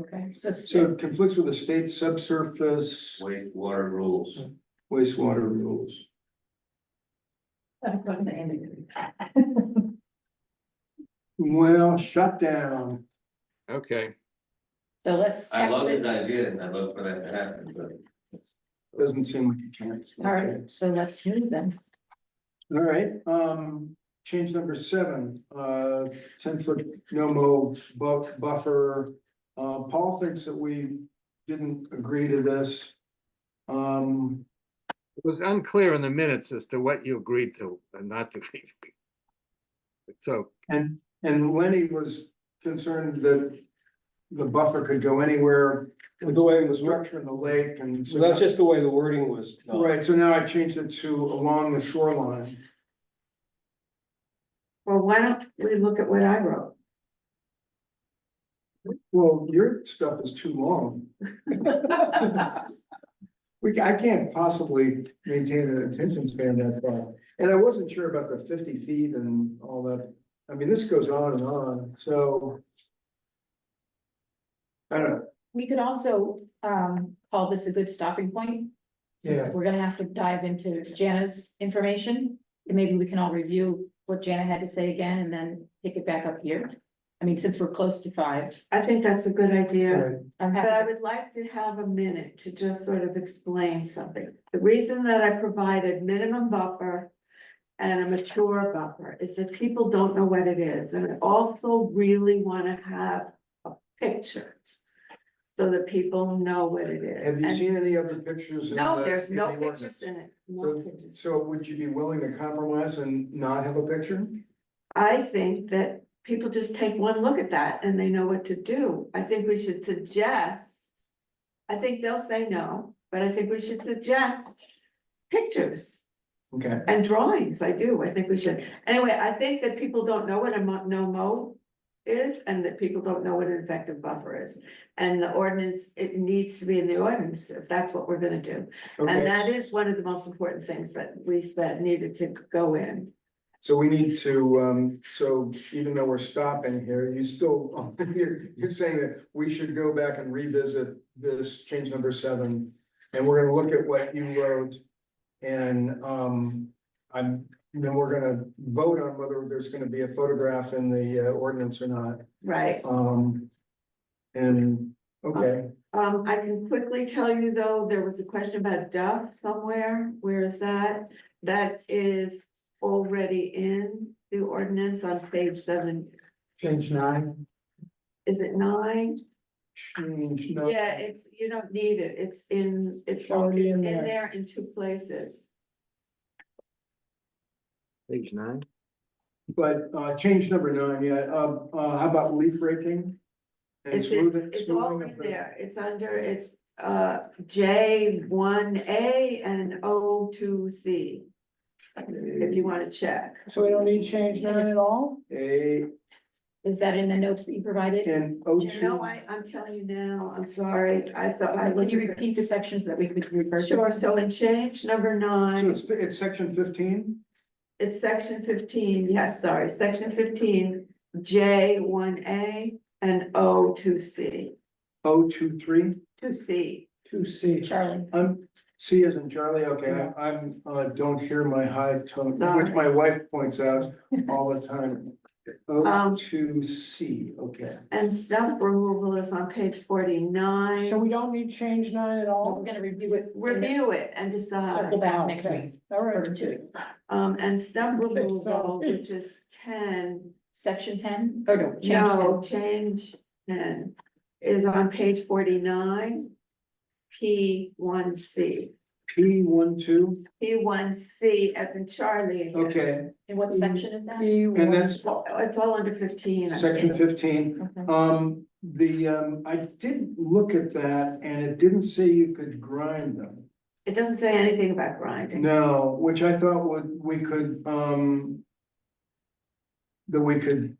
Speaker 6: okay, so.
Speaker 2: So it conflicts with the state subsurface
Speaker 9: Wastewater rules.
Speaker 2: wastewater rules.
Speaker 6: That's what I'm saying.
Speaker 2: Well, shut down.
Speaker 7: Okay,
Speaker 6: So let's.
Speaker 9: I love his
Speaker 6: exit.
Speaker 9: idea and I love for that to happen, but
Speaker 2: Doesn't seem like it can.
Speaker 6: All right, so let's move then.
Speaker 2: All right, change number 7, 10-foot no-mow buffer. Paul thinks that we didn't agree to this.
Speaker 7: it was unclear in the minutes as to what you agreed to and not to agree to. So,
Speaker 2: And Lenny was concerned that the buffer could go anywhere with the way the structure in the lake and.
Speaker 10: So that's just the way the wording was.
Speaker 2: Right, so now I changed it to along the shoreline.
Speaker 4: Well, why don't we look at what I wrote?
Speaker 2: Well, your stuff is too long. I can't possibly maintain an attention span that far, and I wasn't sure about the 50 feet and all that. I mean, this goes on and on, so. I don't know,
Speaker 6: We could also call this a good stopping point. Since
Speaker 1: Yeah.
Speaker 6: we're gonna have to dive into Jana's information, and maybe we can all review what Jana had to say again and then pick it back up here. I mean, since we're close to 5,
Speaker 4: I think that's a good idea.
Speaker 6: I'm
Speaker 4: But I
Speaker 6: happy.
Speaker 4: would like to have a minute to just sort of explain something. The reason that I provided minimum buffer and a mature buffer is that people don't know what it is, and I also really wanna have a picture. So that people know what it is.
Speaker 2: Have you
Speaker 4: And
Speaker 2: seen any other pictures?
Speaker 4: no, there's
Speaker 2: in
Speaker 4: no
Speaker 2: the ordinance?
Speaker 4: pictures in it. No
Speaker 2: So,
Speaker 4: pictures.
Speaker 2: so would you be willing to compromise and not have a picture?
Speaker 4: I think that people just take one look at that and they know what to do. I think we should suggest. I think they'll say no, but I think we should suggest pictures
Speaker 2: Okay,
Speaker 4: and drawings. I do. I think we should. Anyway, I think that people don't know what a no mow is and that people don't know what an effective buffer is. And the ordinance, it needs to be in the ordinance if that's what we're gonna do. And that
Speaker 2: okay,
Speaker 4: is one of the most important things that we said needed to go in.
Speaker 2: so we need to, so even though we're stopping here, you still, you're saying that we should go back and revisit this change number 7. And we're gonna look at what you wrote. And, then we're gonna vote on whether there's gonna be a photograph in the ordinance or not.
Speaker 4: Right.
Speaker 2: And, okay,
Speaker 4: I can quickly tell you though, there was a question about Duff somewhere. Where is that? That is already in the ordinance on page 7.
Speaker 1: Change 9.
Speaker 4: Is it 9?
Speaker 2: change, no.
Speaker 4: Yeah, it's, you don't need it. It's
Speaker 5: already
Speaker 4: in
Speaker 5: in there.
Speaker 4: there in 2 places.
Speaker 7: Page 9.
Speaker 2: But, change number 9, yeah, how about leaf raking? And
Speaker 4: It's
Speaker 2: smoothing,
Speaker 4: it's all
Speaker 2: smoothing
Speaker 4: in
Speaker 2: of the,
Speaker 4: there. It's under, it's J1A and O2C. If you wanna check.
Speaker 5: So we don't need change 9 at all?
Speaker 2: A,
Speaker 6: Is that in the notes that you provided?
Speaker 2: and O
Speaker 4: You know,
Speaker 2: two.
Speaker 4: I'm telling you now, I'm sorry. I thought I
Speaker 6: Can
Speaker 4: was.
Speaker 6: you repeat the sections that we could refer to?
Speaker 4: Sure, so in change number
Speaker 2: So
Speaker 4: 9,
Speaker 2: it's section 15,
Speaker 4: it's section 15, yes, sorry, section 15, J1A and O2C,
Speaker 2: O23.
Speaker 4: 2C.
Speaker 5: 2C.
Speaker 6: Charlie,
Speaker 2: C as in Charlie, okay, I'm, don't hear my high tone, which my wife points out all the time. O2C, okay.
Speaker 4: And stump removal is on page 49.
Speaker 5: So we don't need change 9 at
Speaker 6: well,
Speaker 5: all?
Speaker 6: we're gonna review it.
Speaker 4: Review it and decide.
Speaker 6: Circle back next
Speaker 5: Okay.
Speaker 6: week.
Speaker 5: All
Speaker 6: Or
Speaker 5: right.
Speaker 6: 2.
Speaker 4: And stump
Speaker 5: Okay,
Speaker 4: removal,
Speaker 5: so-
Speaker 4: which is 10,
Speaker 6: Section 10, or no, change
Speaker 4: no,
Speaker 6: 10.
Speaker 4: change 10, is on page 49, P1C.
Speaker 2: P12,
Speaker 4: P1C as in Charlie. again.
Speaker 2: okay,
Speaker 6: And what section is that?
Speaker 2: and that's
Speaker 4: It's all under 15. I
Speaker 2: section
Speaker 4: think.
Speaker 2: 15.
Speaker 6: Okay.
Speaker 2: I did look at that and it didn't say you could grind them.
Speaker 4: It doesn't say anything about grinding.
Speaker 2: No, which I thought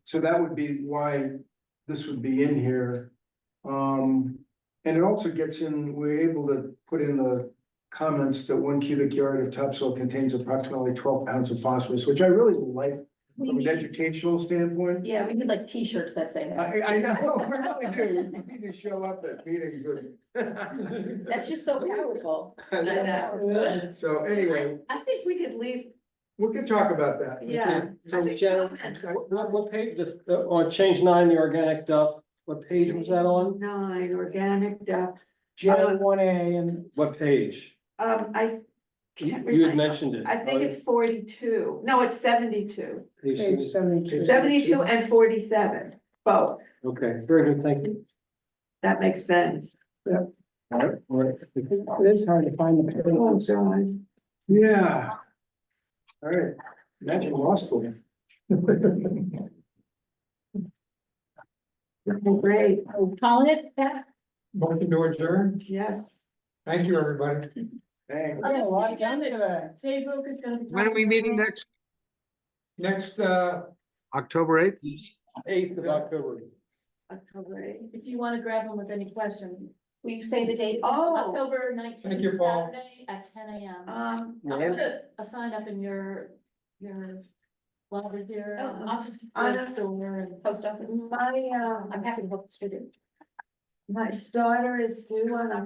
Speaker 2: so that would be why this would be in here. And it also gets in, we're able to put in the comments that 1 cubic yard of topsoil contains approximately 12 pounds of phosphorus, which I really like
Speaker 6: We
Speaker 2: from an
Speaker 6: need,
Speaker 2: educational standpoint.
Speaker 6: yeah, we need like T-shirts that say that.
Speaker 2: I know, we really do. We need to show up at meetings with.
Speaker 6: That's just so powerful.
Speaker 4: I know.
Speaker 2: So anyway,
Speaker 4: I think we could leave,
Speaker 2: we can talk about that.
Speaker 4: yeah.
Speaker 10: So
Speaker 4: I think
Speaker 10: Jen,
Speaker 4: comments.
Speaker 10: what page, on change 9, the organic Duff, what page was that on?
Speaker 4: 9, organic duck.
Speaker 5: J1A and
Speaker 10: What page?
Speaker 4: I.
Speaker 10: You
Speaker 4: can't
Speaker 10: you
Speaker 4: remember.
Speaker 10: had mentioned it.
Speaker 4: I think it's 42. No, it's 72.
Speaker 5: page 72.
Speaker 4: 72 and 47, both.
Speaker 10: Okay, very good, thank you.
Speaker 4: That makes sense.
Speaker 10: All right.
Speaker 5: It is hard to find the
Speaker 4: Oh,
Speaker 5: pages.
Speaker 4: God.
Speaker 2: Yeah. All right, imagine law school.
Speaker 4: Great,
Speaker 6: Calling it back?
Speaker 1: Motion to adjourn.
Speaker 4: yes.
Speaker 1: Thank you, everybody.
Speaker 2: Thanks.
Speaker 5: I got a lot done today.
Speaker 6: Dave Oak is gonna be.
Speaker 7: When are we meeting next?
Speaker 1: Next,
Speaker 7: October 8th?
Speaker 10: 8th of October.
Speaker 4: October 8th.
Speaker 6: If you wanna grab them with any questions, will you say the date?
Speaker 4: Oh.
Speaker 6: October 19th,
Speaker 1: Thank you, Paul.
Speaker 6: Saturday at 10 a.m. I'll put a sign up in your library here, office store and post office.
Speaker 4: My,
Speaker 6: I'm happy to help distribute.
Speaker 4: my daughter is due on